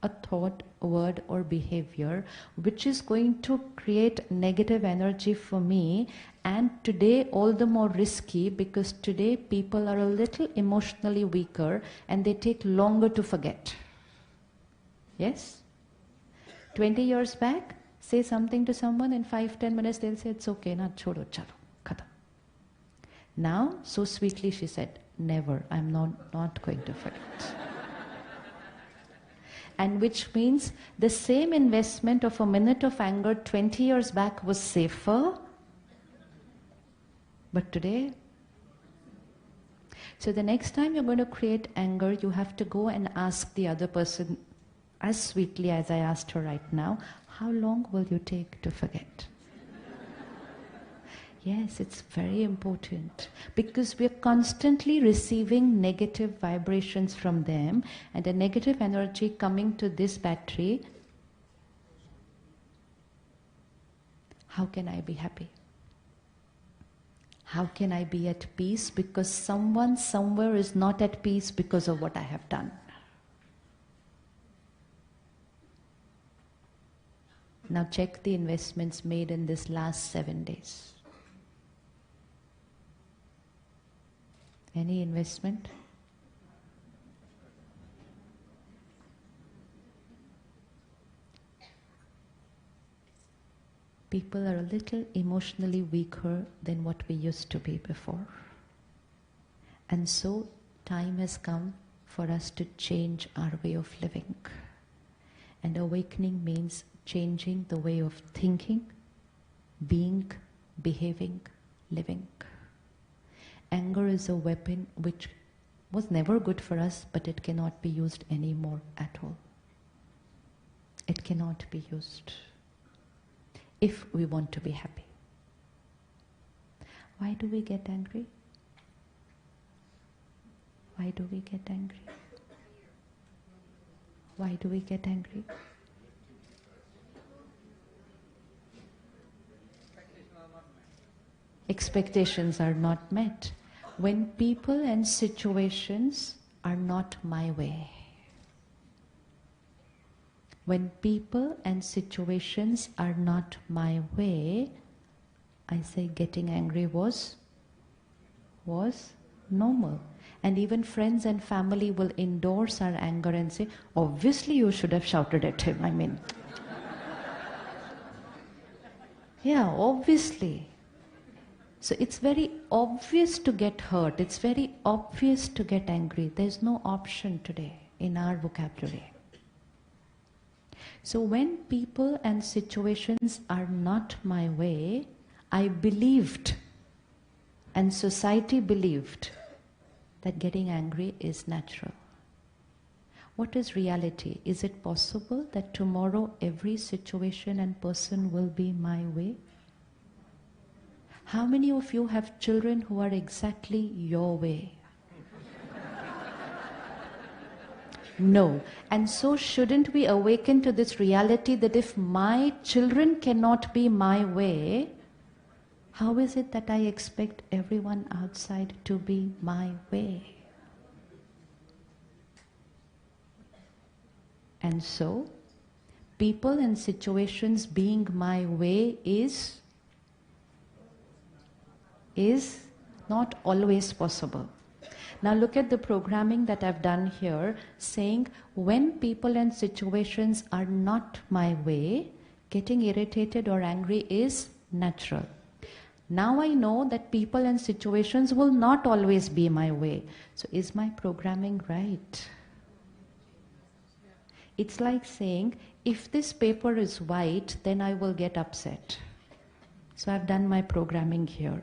a thought, word or behavior which is going to create negative energy for me, and today all the more risky because today people are a little emotionally weaker and they take longer to forget. Yes? 20 years back, say something to someone, in 5-10 minutes they'll say, it's okay, na chodo, chalo, khatam. Now, so sweetly she said, never, I'm not going to forget. And which means the same investment of a minute of anger 20 years back was safer, but today. So the next time you're going to create anger, you have to go and ask the other person, as sweetly as I asked her right now, how long will you take to forget? Yes, it's very important because we are constantly receiving negative vibrations from them, and the negative energy coming to this battery. How can I be happy? How can I be at peace? Because someone somewhere is not at peace because of what I have done. Now check the investments made in this last 7 days. Any investment? People are a little emotionally weaker than what we used to be before. And so time has come for us to change our way of living. And awakening means changing the way of thinking, being, behaving, living. Anger is a weapon which was never good for us, but it cannot be used anymore at all. It cannot be used if we want to be happy. Why do we get angry? Why do we get angry? Why do we get angry? Expectations are not met. When people and situations are not my way. When people and situations are not my way, I say getting angry was normal. And even friends and family will endorse our anger and say, obviously you should have shouted at him. I mean, yeah, obviously. So it's very obvious to get hurt. It's very obvious to get angry. There's no option today in our vocabulary. So when people and situations are not my way, I believed, and society believed, that getting angry is natural. What is reality? Is it possible that tomorrow every situation and person will be my way? How many of you have children who are exactly your way? No. And so shouldn't we awaken to this reality that if my children cannot be my way, how is it that I expect everyone outside to be my way? And so, people and situations being my way is not always possible. Now look at the programming that I've done here, saying when people and situations are not my way, getting irritated or angry is natural. Now I know that people and situations will not always be my way. So is my programming right? It's like saying, if this paper is white, then I will get upset. So I've done my programming here.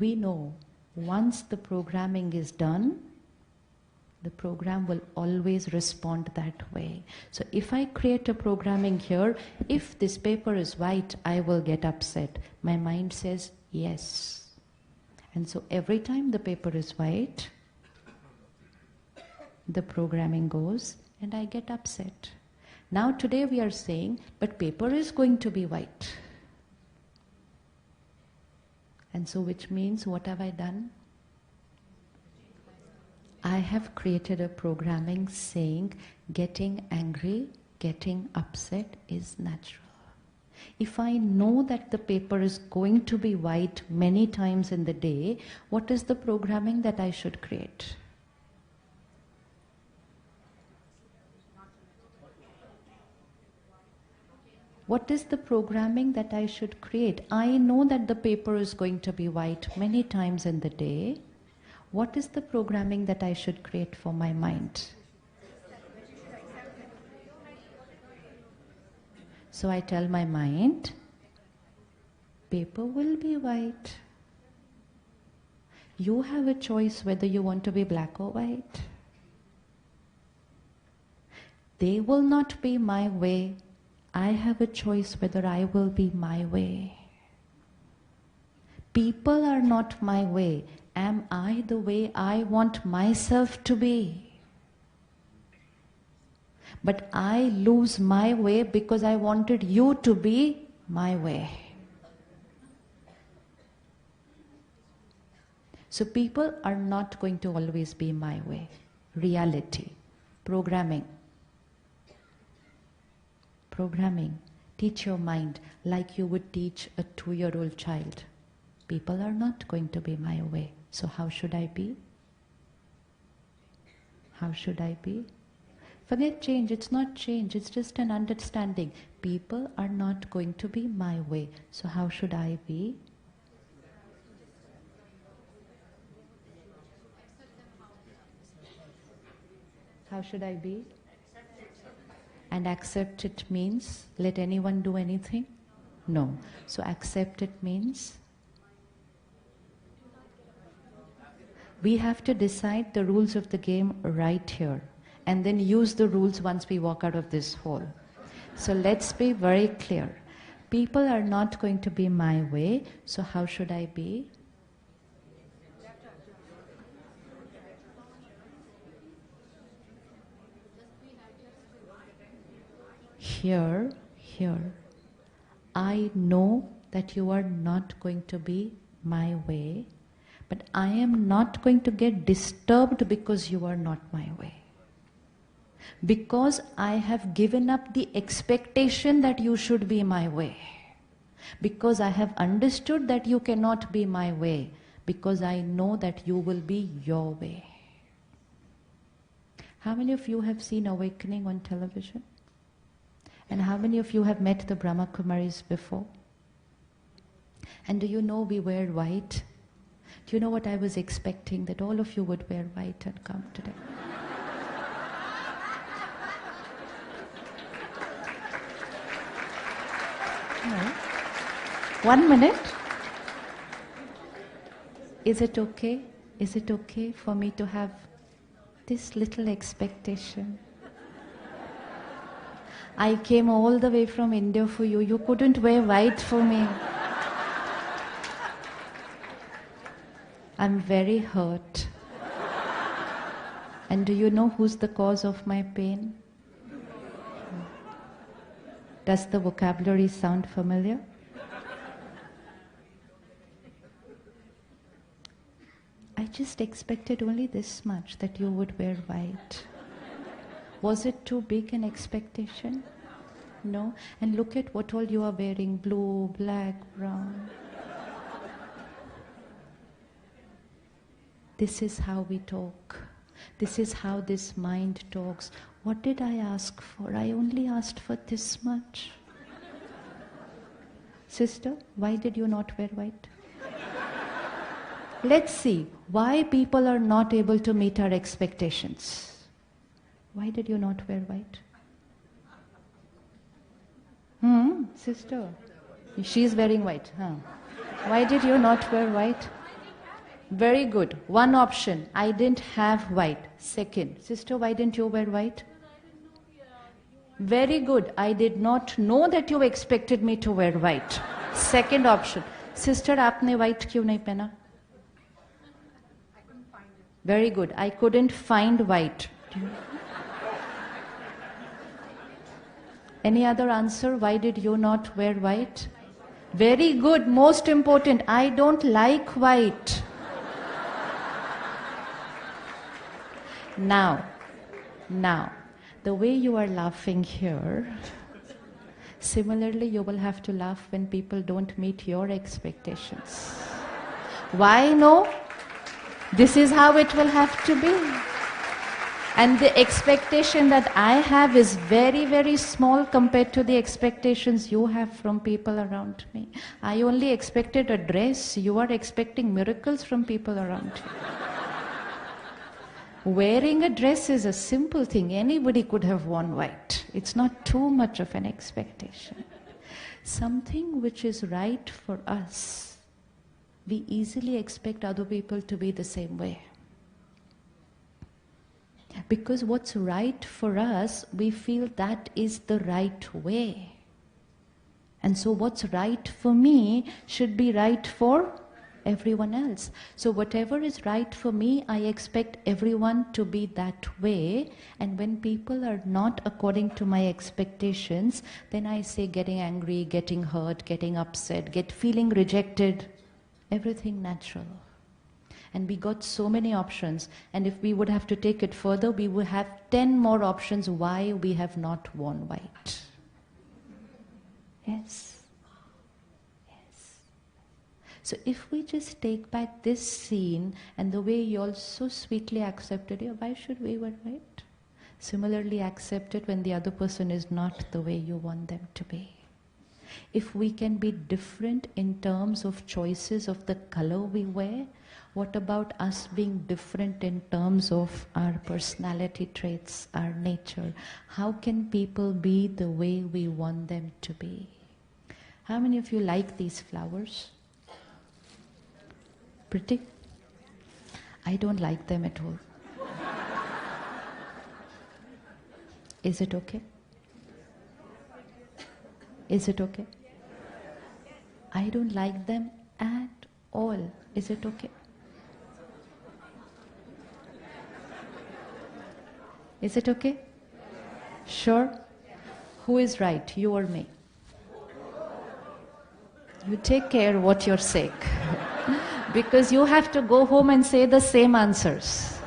We know once the programming is done, the program will always respond that way. So if I create a programming here, if this paper is white, I will get upset. My mind says yes. And so every time the paper is white, the programming goes and I get upset. Now today we are saying, but paper is going to be white. And so which means, what have I done? I have created a programming saying getting angry, getting upset is natural. If I know that the paper is going to be white many times in the day, what is the programming that I should create? What is the programming that I should create? I know that the paper is going to be white many times in the day. What is the programming that I should create for my mind? So I tell my mind, paper will be white. You have a choice whether you want to be black or white. They will not be my way. I have a choice whether I will be my way. People are not my way. Am I the way I want myself to be? But I lose my way because I wanted you to be my way. So people are not going to always be my way. Reality, programming. Programming. Teach your mind like you would teach a 2-year-old child. People are not going to be my way. So how should I be? How should I be? Forget change. It's not change. It's just an understanding. People are not going to be my way. So how should I be? How should I be? And accept it means let anyone do anything? No. So accept it means we have to decide the rules of the game right here and then use the rules once we walk out of this hall. So let's be very clear. People are not going to be my way, so how should I be? Here, I know that you are not going to be my way, but I am not going to get disturbed because you are not my way. Because I have given up the expectation that you should be my way. Because I have understood that you cannot be my way. Because I know that you will be your way. How many of you have seen Awakening on television? And how many of you have met the Brahma Kumaris before? And do you know we wear white? Do you know what I was expecting? That all of you would wear white and come today. No. 1 minute. Is it okay? Is it okay for me to have this little expectation? I came all the way from India for you. You couldn't wear white for me. I'm very hurt. And do you know who's the cause of my pain? Does the vocabulary sound familiar? I just expected only this much, that you would wear white. Was it too big an expectation? No? And look at what all you are wearing, blue, black, brown. This is how we talk. This is how this mind talks. What did I ask for? I only asked for this much. Sister, why did you not wear white? Let's see why people are not able to meet our expectations. Why did you not wear white? Sister, she's wearing white. Why did you not wear white? Very good. One option, I didn't have white. Second, sister, why didn't you wear white? Very good. I did not know that you expected me to wear white. Second option, sister, आपने white क्यों नहीं पहना? Very good. I couldn't find white. Any other answer? Why did you not wear white? Very good. Most important, I don't like white. Now, the way you are laughing here, similarly you will have to laugh when people don't meet your expectations. Why no? This is how it will have to be. And the expectation that I have is very, very small compared to the expectations you have from people around me. I only expected a dress. You are expecting miracles from people around you. Wearing a dress is a simple thing. Anybody could have worn white. It's not too much of an expectation. Something which is right for us, we easily expect other people to be the same way. Because what's right for us, we feel that is the right way. And so what's right for me should be right for everyone else. So whatever is right for me, I expect everyone to be that way. And when people are not according to my expectations, then I say getting angry, getting hurt, getting upset, feeling rejected, everything natural. And we got so many options. And if we would have to take it further, we would have 10 more options why we have not worn white. Yes. So if we just take back this scene and the way you all so sweetly accepted it, why should we wear white? Similarly accept it when the other person is not the way you want them to be. If we can be different in terms of choices of the color we wear, what about us being different in terms of our personality traits, our nature? How can people be the way we want them to be? How many of you like these flowers? Pretty? I don't like them at all. Is it okay? Is it okay? I don't like them at all. Is it okay? Is it okay? Sure? Who is right, you or me? You take care what you're saying. Because you have to go home and say the same answers.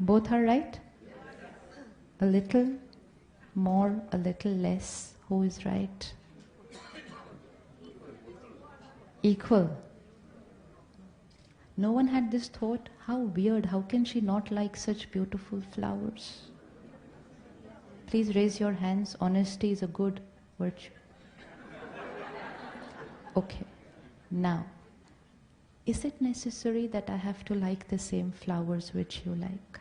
Both are right? A little more, a little less. Who is right? Equal. No one had this thought, how weird, how can she not like such beautiful flowers? Please raise your hands. Honesty is a good virtue. Okay. Now, is it necessary that I have to like the same flowers which you like?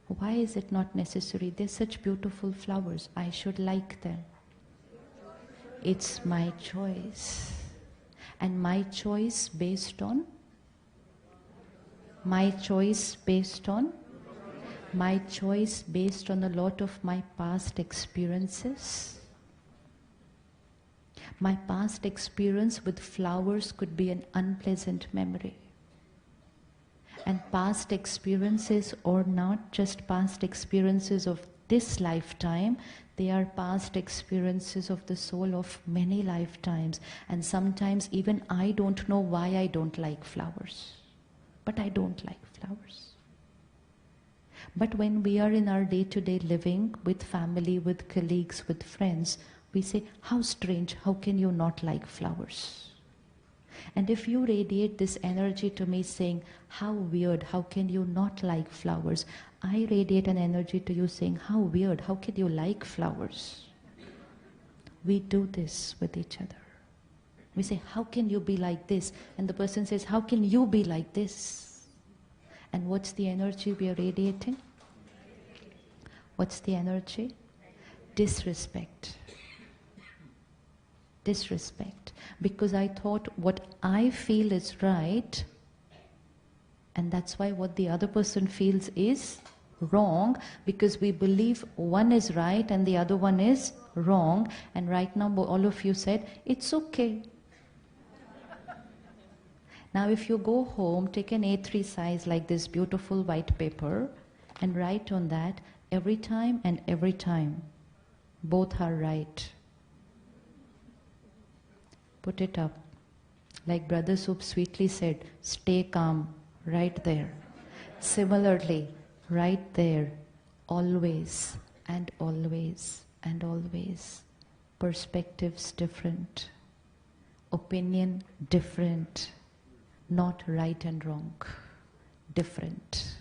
Why is it not necessary? They're such beautiful flowers. I should like them. It's my choice. And my choice based on? My choice based on? My choice based on a lot of my past experiences. My past experience with flowers could be an unpleasant memory. And past experiences are not just past experiences of this lifetime, they are past experiences of the soul of many lifetimes. And sometimes even I don't know why I don't like flowers. But I don't like flowers. But when we are in our day-to-day living with family, with colleagues, with friends, we say, how strange, how can you not like flowers? And if you radiate this energy to me saying, how weird, how can you not like flowers? I radiate an energy to you saying, how weird, how can you like flowers? We do this with each other. We say, how can you be like this? And the person says, how can you be like this? And what's the energy we are radiating? What's the energy? Disrespect. Disrespect. Because I thought what I feel is right, and that's why what the other person feels is wrong, because we believe one is right and the other one is wrong. And right now all of you said, it's okay. Now if you go home, take an A3 size like this beautiful white paper and write on that, every time and every time, both are right. Put it up. Like Brother Soup sweetly said, stay calm, right there. Similarly, right there, always and always and always. Perspectives different. Opinion different. Not right and wrong. Different.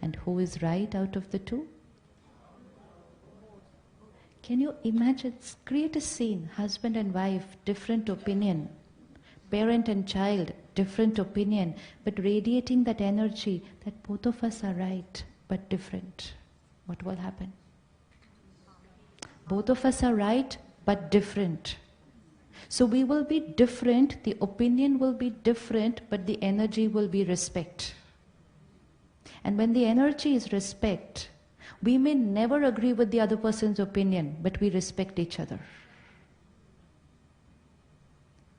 And who is right out of the two? Can you imagine, create a scene, husband and wife, different opinion. Parent and child, different opinion, but radiating that energy that both of us are right, but different. What will happen? Both of us are right, but different. So we will be different, the opinion will be different, but the energy will be respect. And when the energy is respect, we may never agree with the other person's opinion, but we respect each other.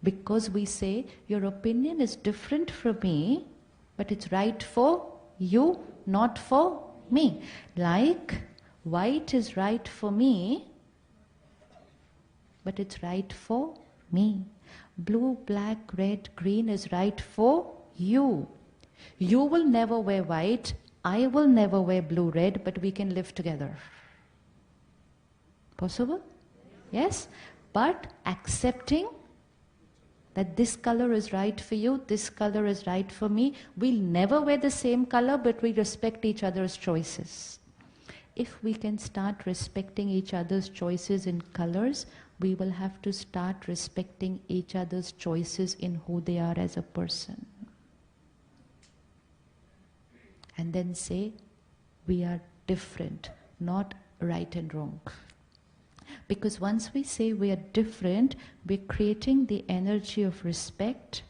Because we say, your opinion is different from me, but it's right for you, not for me. Like, white is right for me, but it's right for me. Blue, black, red, green is right for you. You will never wear white, I will never wear blue, red, but we can live together. Possible? Yes? But accepting that this color is right for you, this color is right for me. We'll never wear the same color, but we respect each other's choices. If we can start respecting each other's choices in colors, we will have to start respecting each other's choices in who they are as a person. And then say, we are different, not right and wrong. Because once we say we are different, we're creating the energy of respect.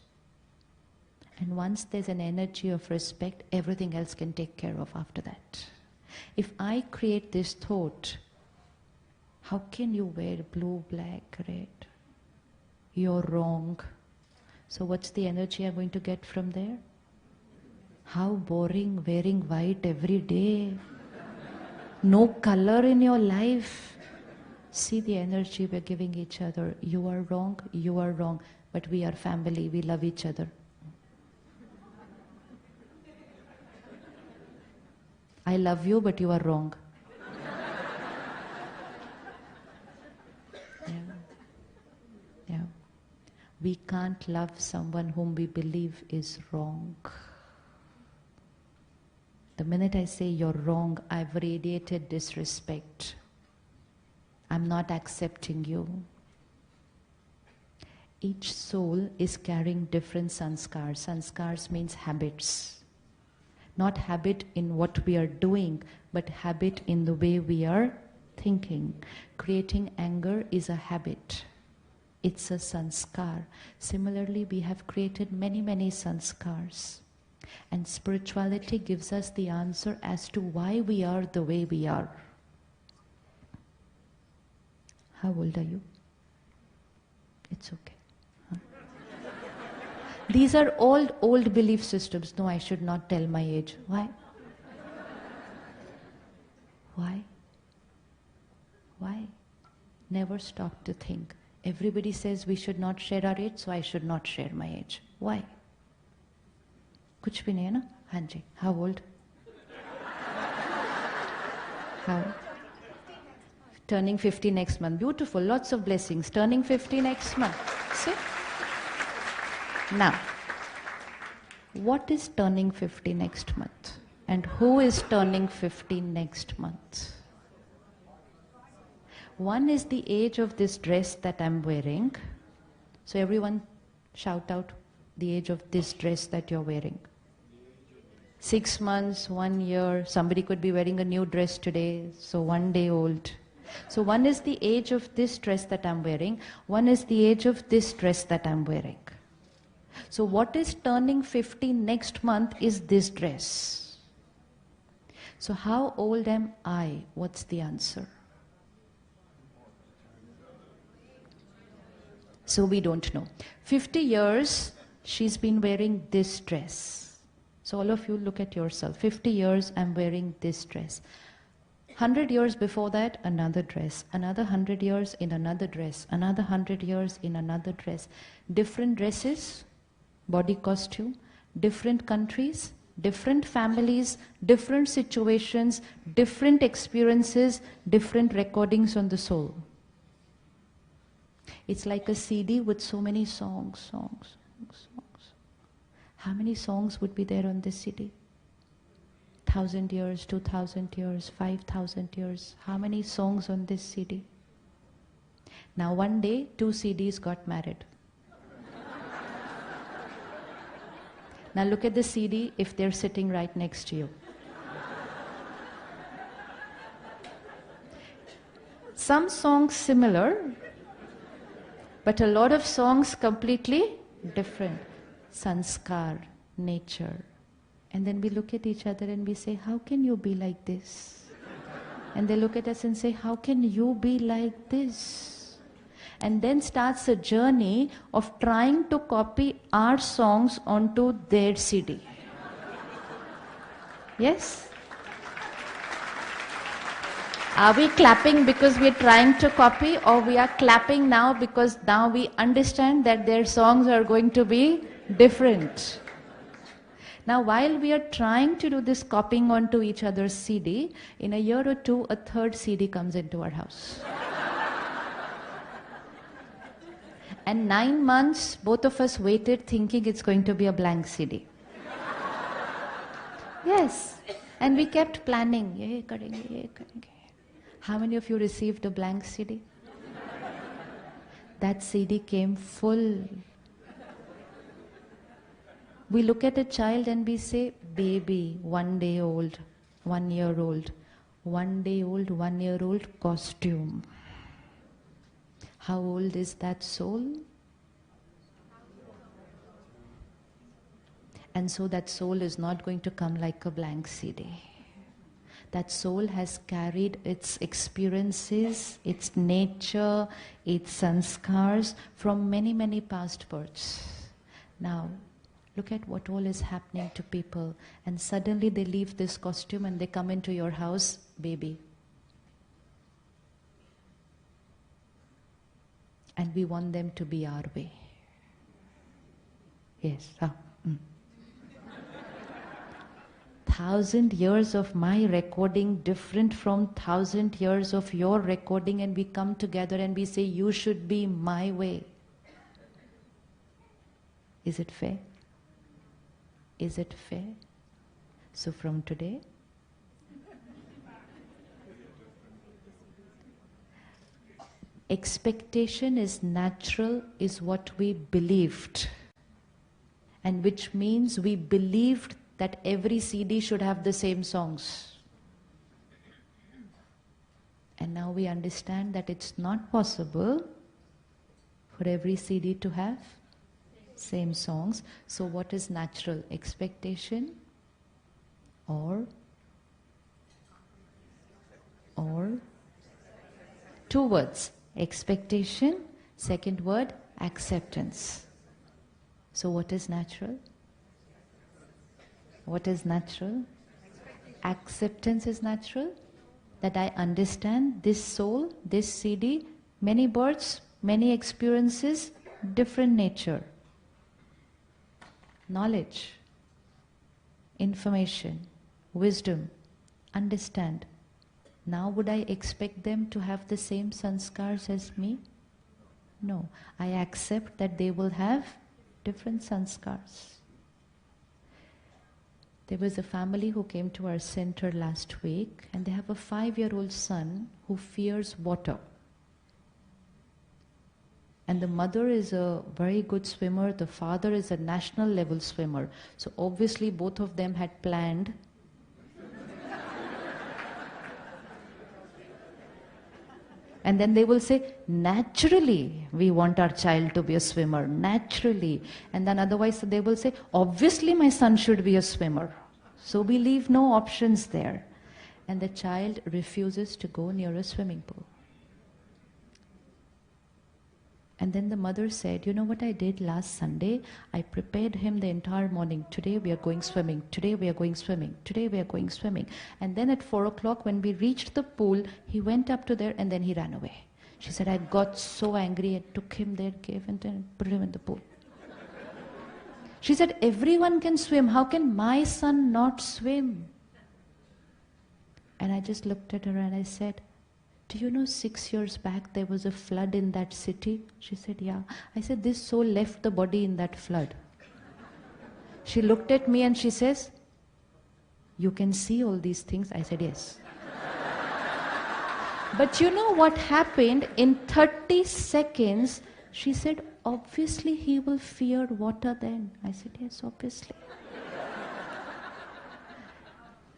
And once there's an energy of respect, everything else can take care of after that. If I create this thought, how can you wear blue, black, red? You're wrong. So what's the energy I'm going to get from there? How boring wearing white every day. No color in your life. See the energy we're giving each other. You are wrong, but we are family, we love each other. I love you, but you are wrong. Yeah. We can't love someone whom we believe is wrong. The minute I say you're wrong, I've radiated disrespect. I'm not accepting you. Each soul is carrying different sanskars. Sanskars means habits. Not habit in what we are doing, but habit in the way we are thinking. Creating anger is a habit. It's a sanskar. Similarly, we have created many, many sanskars. And spirituality gives us the answer as to why we are the way we are. How old are you? It's okay. Huh? These are old belief systems. No, I should not tell my age. Why? Why? Why? Never stop to think. Everybody says we should not share our age, so I should not share my age. Why? कुछ भी नहीं है ना? हाँ जी. How old? How? Turning 50 next month. Beautiful. Lots of blessings. Turning 50 next month. See? Now, what is turning 50 next month? And who is turning 50 next month? One is the age of this dress that I'm wearing. So everyone shout out the age of this dress that you're wearing. 6 months, 1 year, somebody could be wearing a new dress today, so 1 day old. So one is the age of this dress that I'm wearing, one is the age of this dress that I'm wearing. So what is turning 50 next month is this dress. So how old am I? What's the answer? So we don't know. 50 years, she's been wearing this dress. So all of you look at yourself. 50 years, I'm wearing this dress. 100 years before that, another dress. Another 100 years in another dress. Another 100 years in another dress. Different dresses, body costume, different countries, different families, different situations, different experiences, different recordings on the soul. It's like a CD with so many songs. How many songs would be there on this CD? 1,000 years, 2,000 years, 5,000 years. How many songs on this CD? Now one day, 2 CDs got married. Now look at the CD if they're sitting right next to you. Some songs similar, but a lot of songs completely different. Sanskar, nature. And then we look at each other and we say, how can you be like this? And they look at us and say, how can you be like this? And then starts a journey of trying to copy our songs onto their CD. Yes? Are we clapping because we're trying to copy, or we are clapping now because now we understand that their songs are going to be different? Now, while we are trying to do this copying onto each other's CD, in a year or two, a third CD comes into our house. And 9 months, both of us waited thinking it's going to be a blank CD. Yes. And we kept planning. Ye karenge. How many of you received a blank CD? That CD came full. We look at a child and we say, baby, 1 day old, 1 year old, 1 day old, 1 year old costume. How old is that soul? And so that soul is not going to come like a blank CD. That soul has carried its experiences, its nature, its sanskars from many, many past births. Now, look at what all is happening to people. And suddenly they leave this costume and they come into your house, baby. And we want them to be our way. Yes. 1,000 years of my recording different from 1,000 years of your recording, and we come together and we say, you should be my way. Is it fair? Is it fair? So from today, expectation is natural, is what we believed. And which means we believed that every CD should have the same songs. And now we understand that it's not possible for every CD to have Same songs. So what is natural? Expectation or two words. Expectation, second word, acceptance. So what is natural? What is natural? Acceptance is natural. That I understand this soul, this CD, many births, many experiences, different nature. Knowledge, information, wisdom, understand. Now would I expect them to have the same sanskars as me? No. I accept that they will have different sanskars. There was a family who came to our center last week, and they have a 5-year-old son who fears water. And the mother is a very good swimmer, the father is a national level swimmer. So obviously both of them had planned. And then they will say, naturally, we want our child to be a swimmer, naturally. And then otherwise they will say, obviously my son should be a swimmer. So we leave no options there. And the child refuses to go near a swimming pool. And then the mother said, you know what I did last Sunday? I prepared him the entire morning. Today we are going swimming. Today we are going swimming. Today we are going swimming. And then at 4 o'clock when we reached the pool, he went up to there and then he ran away. She said, I got so angry and took him there, gave him and put him in the pool. She said, everyone can swim. How can my son not swim? And I just looked at her and I said, do you know 6 years back there was a flood in that city? She said, yeah. I said, this soul left the body in that flood. She looked at me and she says, you can see all these things? I said, yes. But you know what happened? In 30 seconds, she said, obviously he will fear water then. I said, yes, obviously.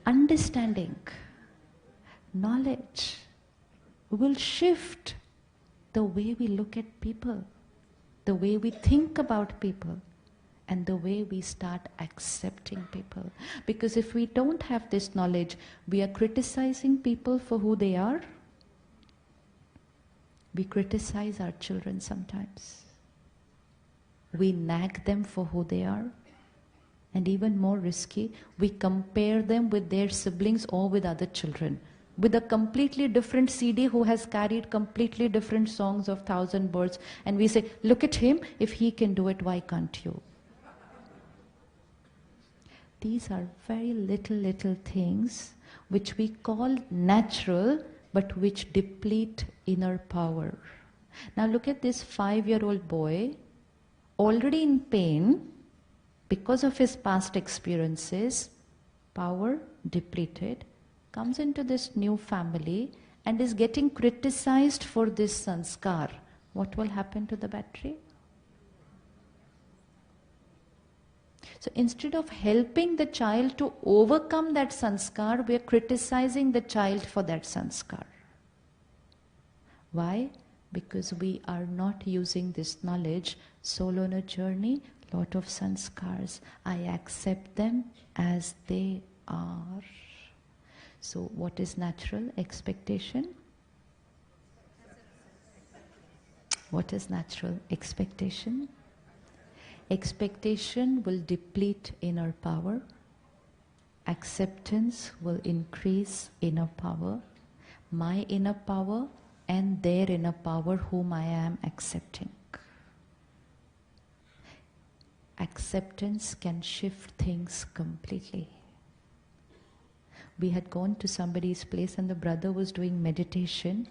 Understanding, knowledge will shift the way we look at people, the way we think about people, and the way we start accepting people. Because if we don't have this knowledge, we are criticizing people for who they are. We criticize our children sometimes. We nag them for who they are. And even more risky, we compare them with their siblings or with other children, with a completely different CD who has carried completely different songs of 1,000 birds, and we say, look at him, if he can do it, why can't you? These are very little things which we call natural, but which deplete inner power. Now look at this 5-year-old boy, already in pain, because of his past experiences, power depleted, comes into this new family and is getting criticized for this sanskar. What will happen to the battery? So instead of helping the child to overcome that sanskar, we are criticizing the child for that sanskar. Why? Because we are not using this knowledge. Soul on a journey, lot of sanskars. I accept them as they are. So what is natural? Expectation. What is natural? Expectation. Expectation will deplete inner power. Acceptance will increase inner power. My inner power and their inner power whom I am accepting. Acceptance can shift things completely. We had gone to somebody's place and the brother was doing meditation,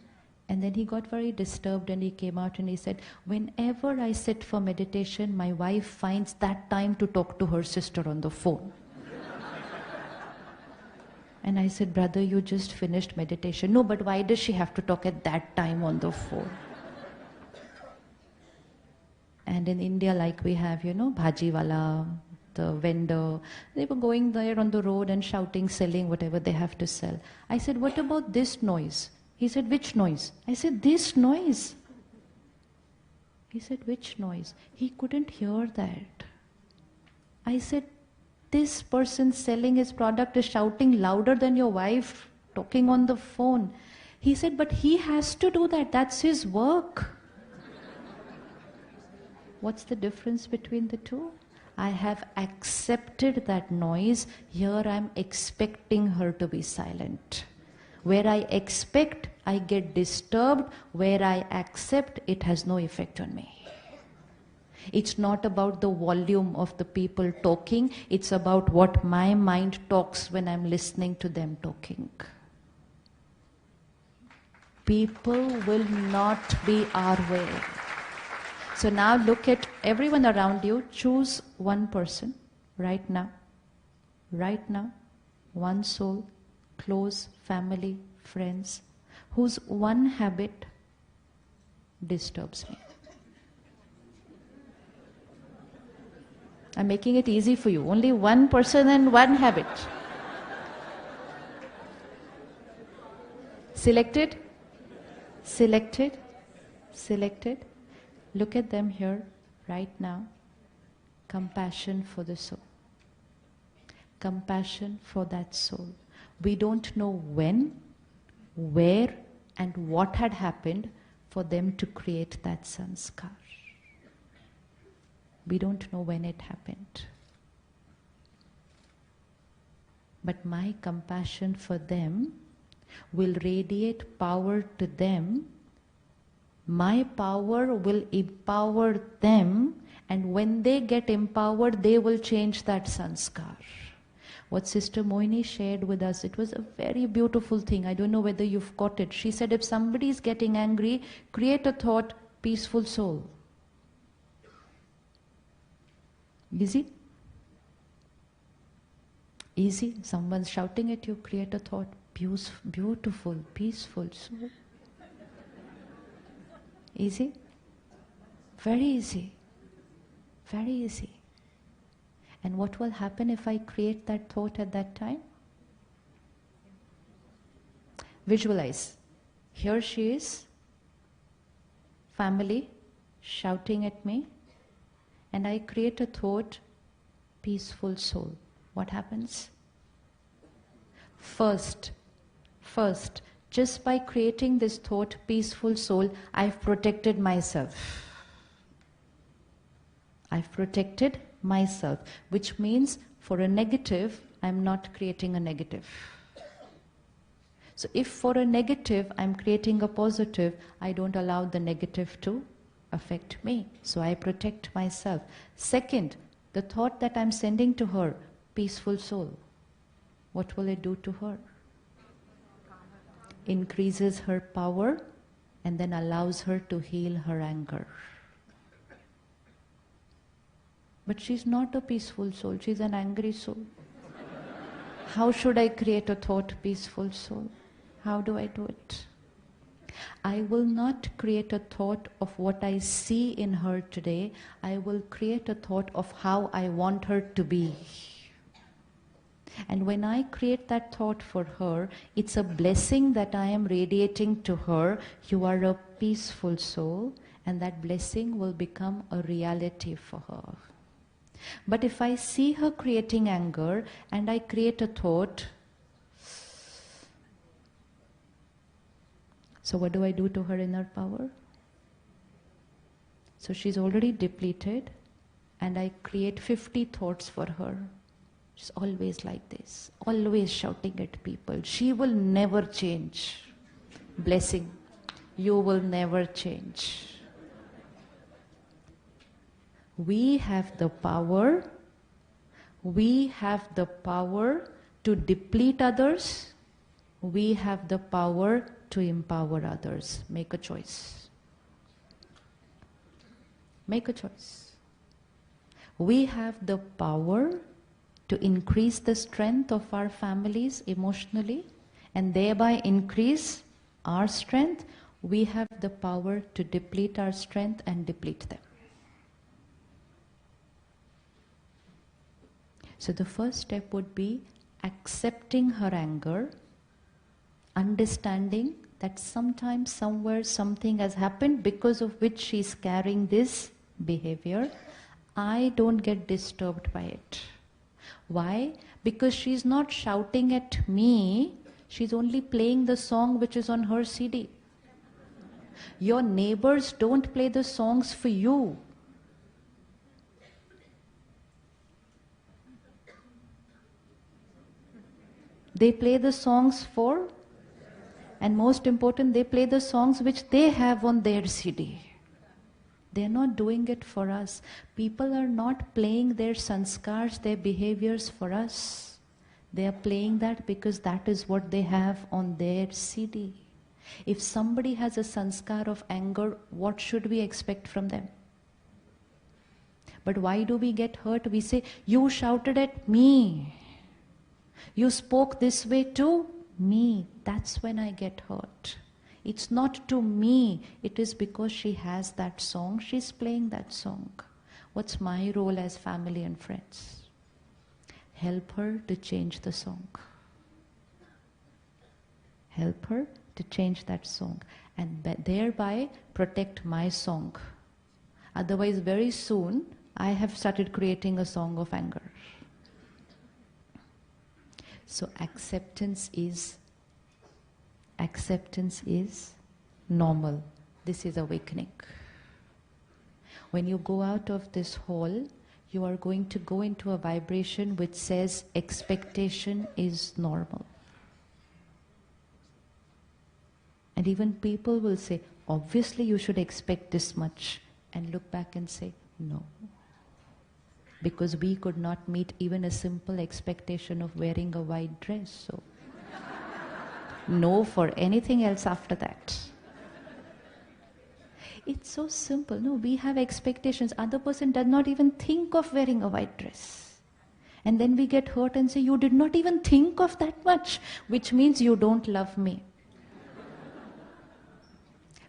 and then he got very disturbed and he came out and he said, whenever I sit for meditation, my wife finds that time to talk to her sister on the phone. And I said, brother, you just finished meditation. No, but why does she have to talk at that time on the phone? And in India, like we have, bhaji wala, the vendor, they were going there on the road and shouting, selling whatever they have to sell. I said, what about this noise? He said, which noise? I said, this noise. He said, which noise? He couldn't hear that. I said, this person selling his product is shouting louder than your wife talking on the phone. He said, but he has to do that. That's his work. What's the difference between the two? I have accepted that noise. Here I'm expecting her to be silent. Where I expect, I get disturbed. Where I accept, it has no effect on me. It's not about the volume of the people talking. It's about what my mind talks when I'm listening to them talking. People will not be our way. So now look at everyone around you. Choose one person right now. Right now. One soul, close family, friends, whose one habit disturbs me. I'm making it easy for you. Only one person and one habit. Selected? Selected? Selected? Look at them here, right now. Compassion for the soul. Compassion for that soul. We don't know when, where, and what had happened for them to create that sanskar. We don't know when it happened. But my compassion for them will radiate power to them. My power will empower them, and when they get empowered, they will change that sanskar. What Sister Moini shared with us, it was a very beautiful thing. I don't know whether you've caught it. She said, if somebody is getting angry, create a thought, peaceful soul. Easy? Easy. Someone's shouting at you, create a thought, beautiful, peaceful soul. Easy? Very easy. Very easy. And what will happen if I create that thought at that time? Visualize. Here she is, family, shouting at me, and I create a thought, peaceful soul. What happens? First, just by creating this thought, peaceful soul, I've protected myself. I've protected myself, which means for a negative, I'm not creating a negative. So if for a negative, I'm creating a positive, I don't allow the negative to affect me. So I protect myself. Second, the thought that I'm sending to her, peaceful soul, what will it do to her? Increases her power and then allows her to heal her anger. But she's not a peaceful soul, she's an angry soul. How should I create a thought, peaceful soul? How do I do it? I will not create a thought of what I see in her today. I will create a thought of how I want her to be. And when I create that thought for her, it's a blessing that I am radiating to her. You are a peaceful soul, and that blessing will become a reality for her. But if I see her creating anger and I create a thought, so what do I do to her inner power? So she's already depleted, and I create 50 thoughts for her. She's always like this, always shouting at people. She will never change. Blessing, you will never change. We have the power to deplete others. We have the power to empower others. Make a choice. Make a choice. We have the power to increase the strength of our families emotionally and thereby increase our strength. We have the power to deplete our strength and deplete them. So the first step would be accepting her anger, understanding that sometimes, somewhere, something has happened because of which she's carrying this behavior. I don't get disturbed by it. Why? Because she's not shouting at me, she's only playing the song which is on her CD. Your neighbors don't play the songs for you. They play the songs for, and most important, they play the songs which they have on their CD. They're not doing it for us. People are not playing their sanskars, their behaviors for us. They are playing that because that is what they have on their CD. If somebody has a sanskar of anger, what should we expect from them? But why do we get hurt? We say, you shouted at me. You spoke this way to me. That's when I get hurt. It's not to me. It is because she has that song. She's playing that song. What's my role as family and friends? Help her to change the song. Help her to change that song. And thereby protect my song. Otherwise, very soon, I have started creating a song of anger. So acceptance is normal. This is awakening. When you go out of this hall, you are going to go into a vibration which says expectation is normal. And even people will say, obviously you should expect this much, and look back and say, no. Because we could not meet even a simple expectation of wearing a white dress. So, no for anything else after that. It's so simple. No, we have expectations. Other person does not even think of wearing a white dress. And then we get hurt and say, you did not even think of that much, which means you don't love me.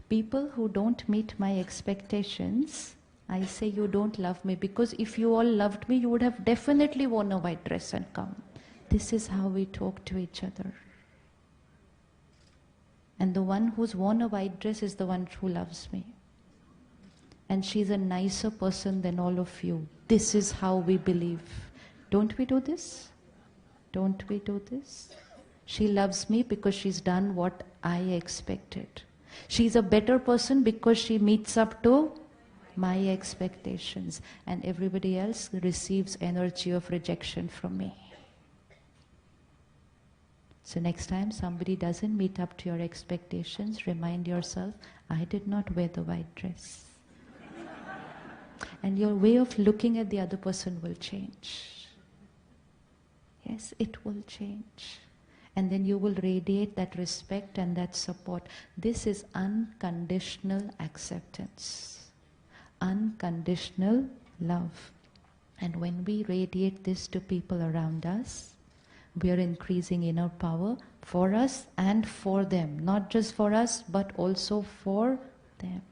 People who don't meet my expectations, I say you don't love me, because if you all loved me, you would have definitely worn a white dress and come. This is how we talk to each other. And the one who's worn a white dress is the one who loves me. And she's a nicer person than all of you. This is how we believe. Don't we do this? Don't we do this? She loves me because she's done what I expected. She's a better person because she meets up to my expectations, and everybody else receives energy of rejection from me. So next time somebody doesn't meet up to your expectations, remind yourself, I did not wear the white dress. And your way of looking at the other person will change. Yes, it will change. And then you will radiate that respect and that support. This is unconditional acceptance. Unconditional love. And when we radiate this to people around us, we are increasing inner power for us and for them. Not just for us, but also for them.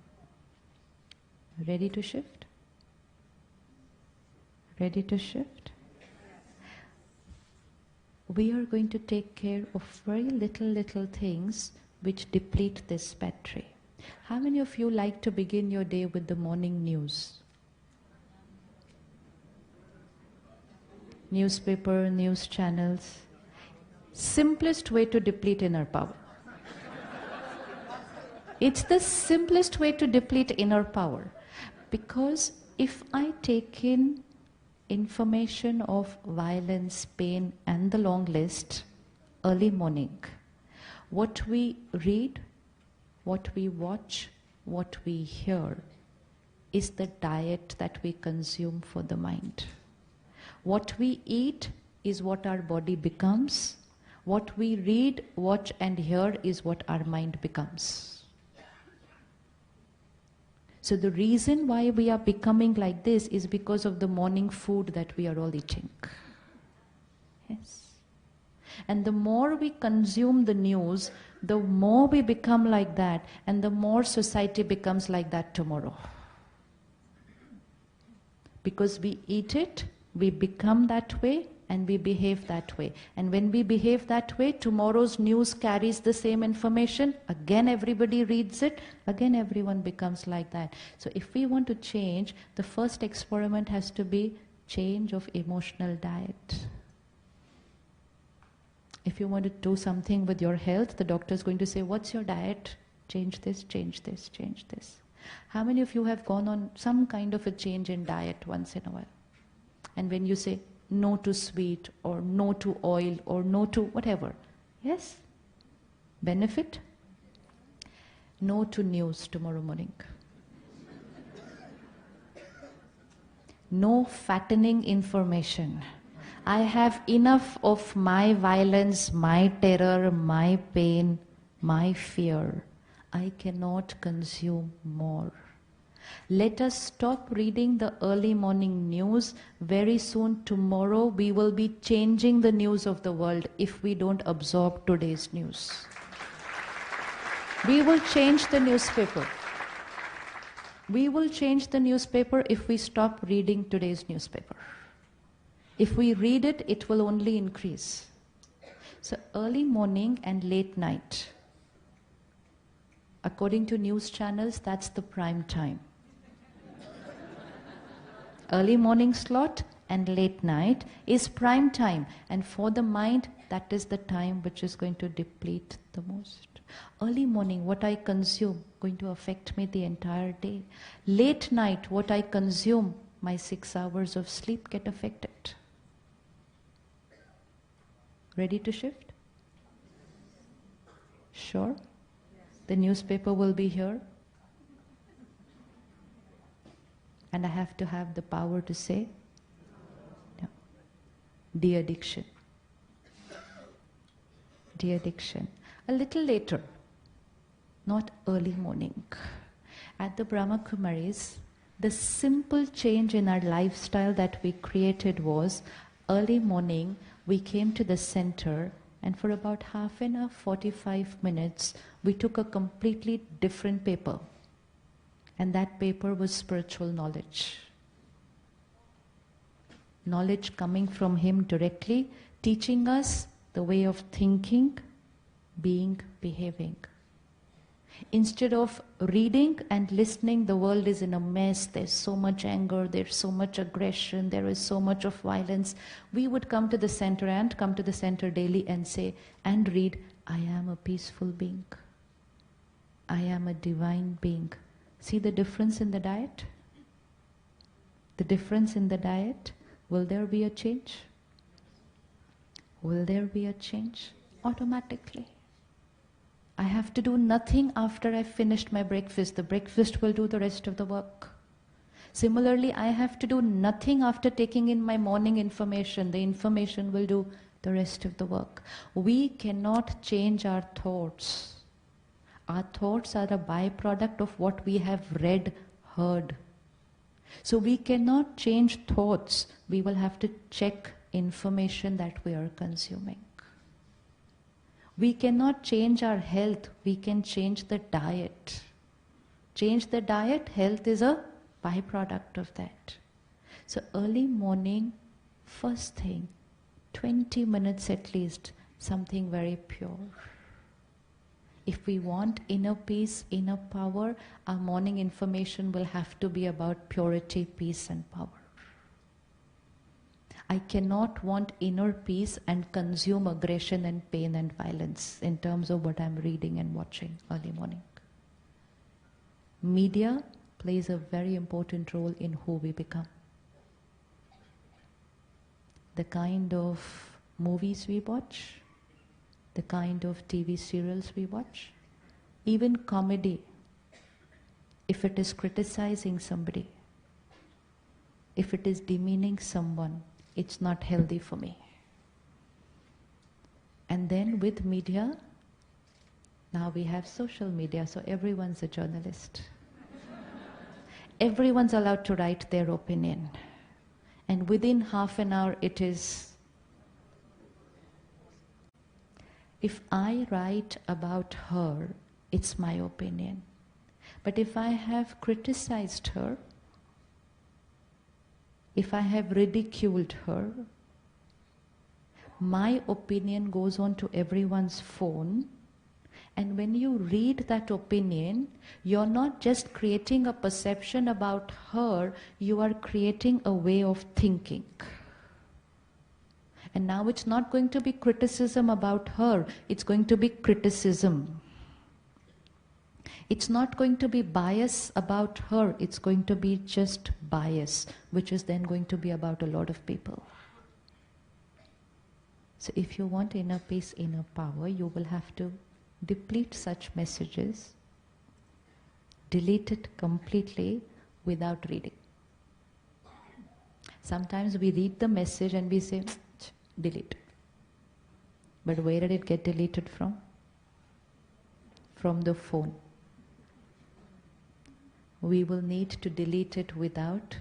Ready to shift? Ready to shift? We are going to take care of very little things which deplete this battery. How many of you like to begin your day with the morning news? Newspaper, news channels. Simplest way to deplete inner power. It's the simplest way to deplete inner power. Because if I take in information of violence, pain, and the long list early morning, what we read, what we watch, what we hear is the diet that we consume for the mind. What we eat is what our body becomes. What we read, watch, and hear is what our mind becomes. So the reason why we are becoming like this is because of the morning food that we are all eating. Yes. And the more we consume the news, the more we become like that, and the more society becomes like that tomorrow. Because we eat it, we become that way, and we behave that way. And when we behave that way, tomorrow's news carries the same information. Again, everybody reads it. Again, everyone becomes like that. So if we want to change, the first experiment has to be change of emotional diet. If you want to do something with your health, the doctor is going to say, what's your diet? Change this, change this, change this. How many of you have gone on some kind of a change in diet once in a while? And when you say no to sweet, or no to oil, or no to whatever, yes? Benefit? No to news tomorrow morning. No fattening information. I have enough of my violence, my terror, my pain, my fear. I cannot consume more. Let us stop reading the early morning news. Very soon, tomorrow, we will be changing the news of the world if we don't absorb today's news. We will change the newspaper. We will change the newspaper if we stop reading today's newspaper. If we read it, it will only increase. So early morning and late night. According to news channels, that's the prime time. Early morning slot and late night is prime time. And for the mind, that is the time which is going to deplete the most. Early morning, what I consume, going to affect me the entire day. Late night, what I consume, my 6 hours of sleep get affected. Ready to shift? Sure? The newspaper will be here. And I have to have the power to say no. De-addiction. De-addiction. A little later, not early morning. At the Brahma Kumaris, the simple change in our lifestyle that we created was early morning, we came to the center, and for about half an hour, 45 minutes, we took a completely different paper. And that paper was spiritual knowledge. Knowledge coming from him directly, teaching us the way of thinking, being, behaving. Instead of reading and listening, the world is in a mess, there's so much anger, there's so much aggression, there is so much of violence. We would come to the center and come to the center daily and say, and read, I am a peaceful being. I am a divine being. See the difference in the diet? The difference in the diet? Will there be a change? Will there be a change? Automatically. I have to do nothing after I've finished my breakfast. The breakfast will do the rest of the work. Similarly, I have to do nothing after taking in my morning information. The information will do the rest of the work. We cannot change our thoughts. Our thoughts are a byproduct of what we have read, heard. So we cannot change thoughts. We will have to check information that we are consuming. We cannot change our health, we can change the diet. Change the diet, health is a byproduct of that. So early morning, first thing, 20 minutes at least, something very pure. If we want inner peace, inner power, our morning information will have to be about purity, peace and power. I cannot want inner peace and consume aggression and pain and violence in terms of what I'm reading and watching early morning. Media plays a very important role in who we become. The kind of movies we watch, the kind of TV serials we watch, even comedy, if it is criticizing somebody, if it is demeaning someone, it's not healthy for me. And then with media, now we have social media, so everyone's a journalist. Everyone's allowed to write their opinion. And within half an hour it is, if I write about her, it's my opinion. But if I have criticized her, if I have ridiculed her, my opinion goes on to everyone's phone. And when you read that opinion, you're not just creating a perception about her, you are creating a way of thinking. And now it's not going to be criticism about her, it's going to be criticism. It's not going to be bias about her, it's going to be just bias, which is then going to be about a lot of people. So if you want inner peace, inner power, you will have to deplete such messages, delete it completely without reading. Sometimes we read the message and we say, delete. But where did it get deleted from? From the phone. We will need to delete it without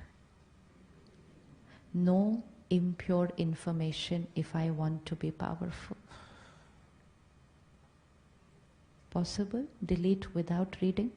no impure information if I want to be powerful. Possible? Delete without reading?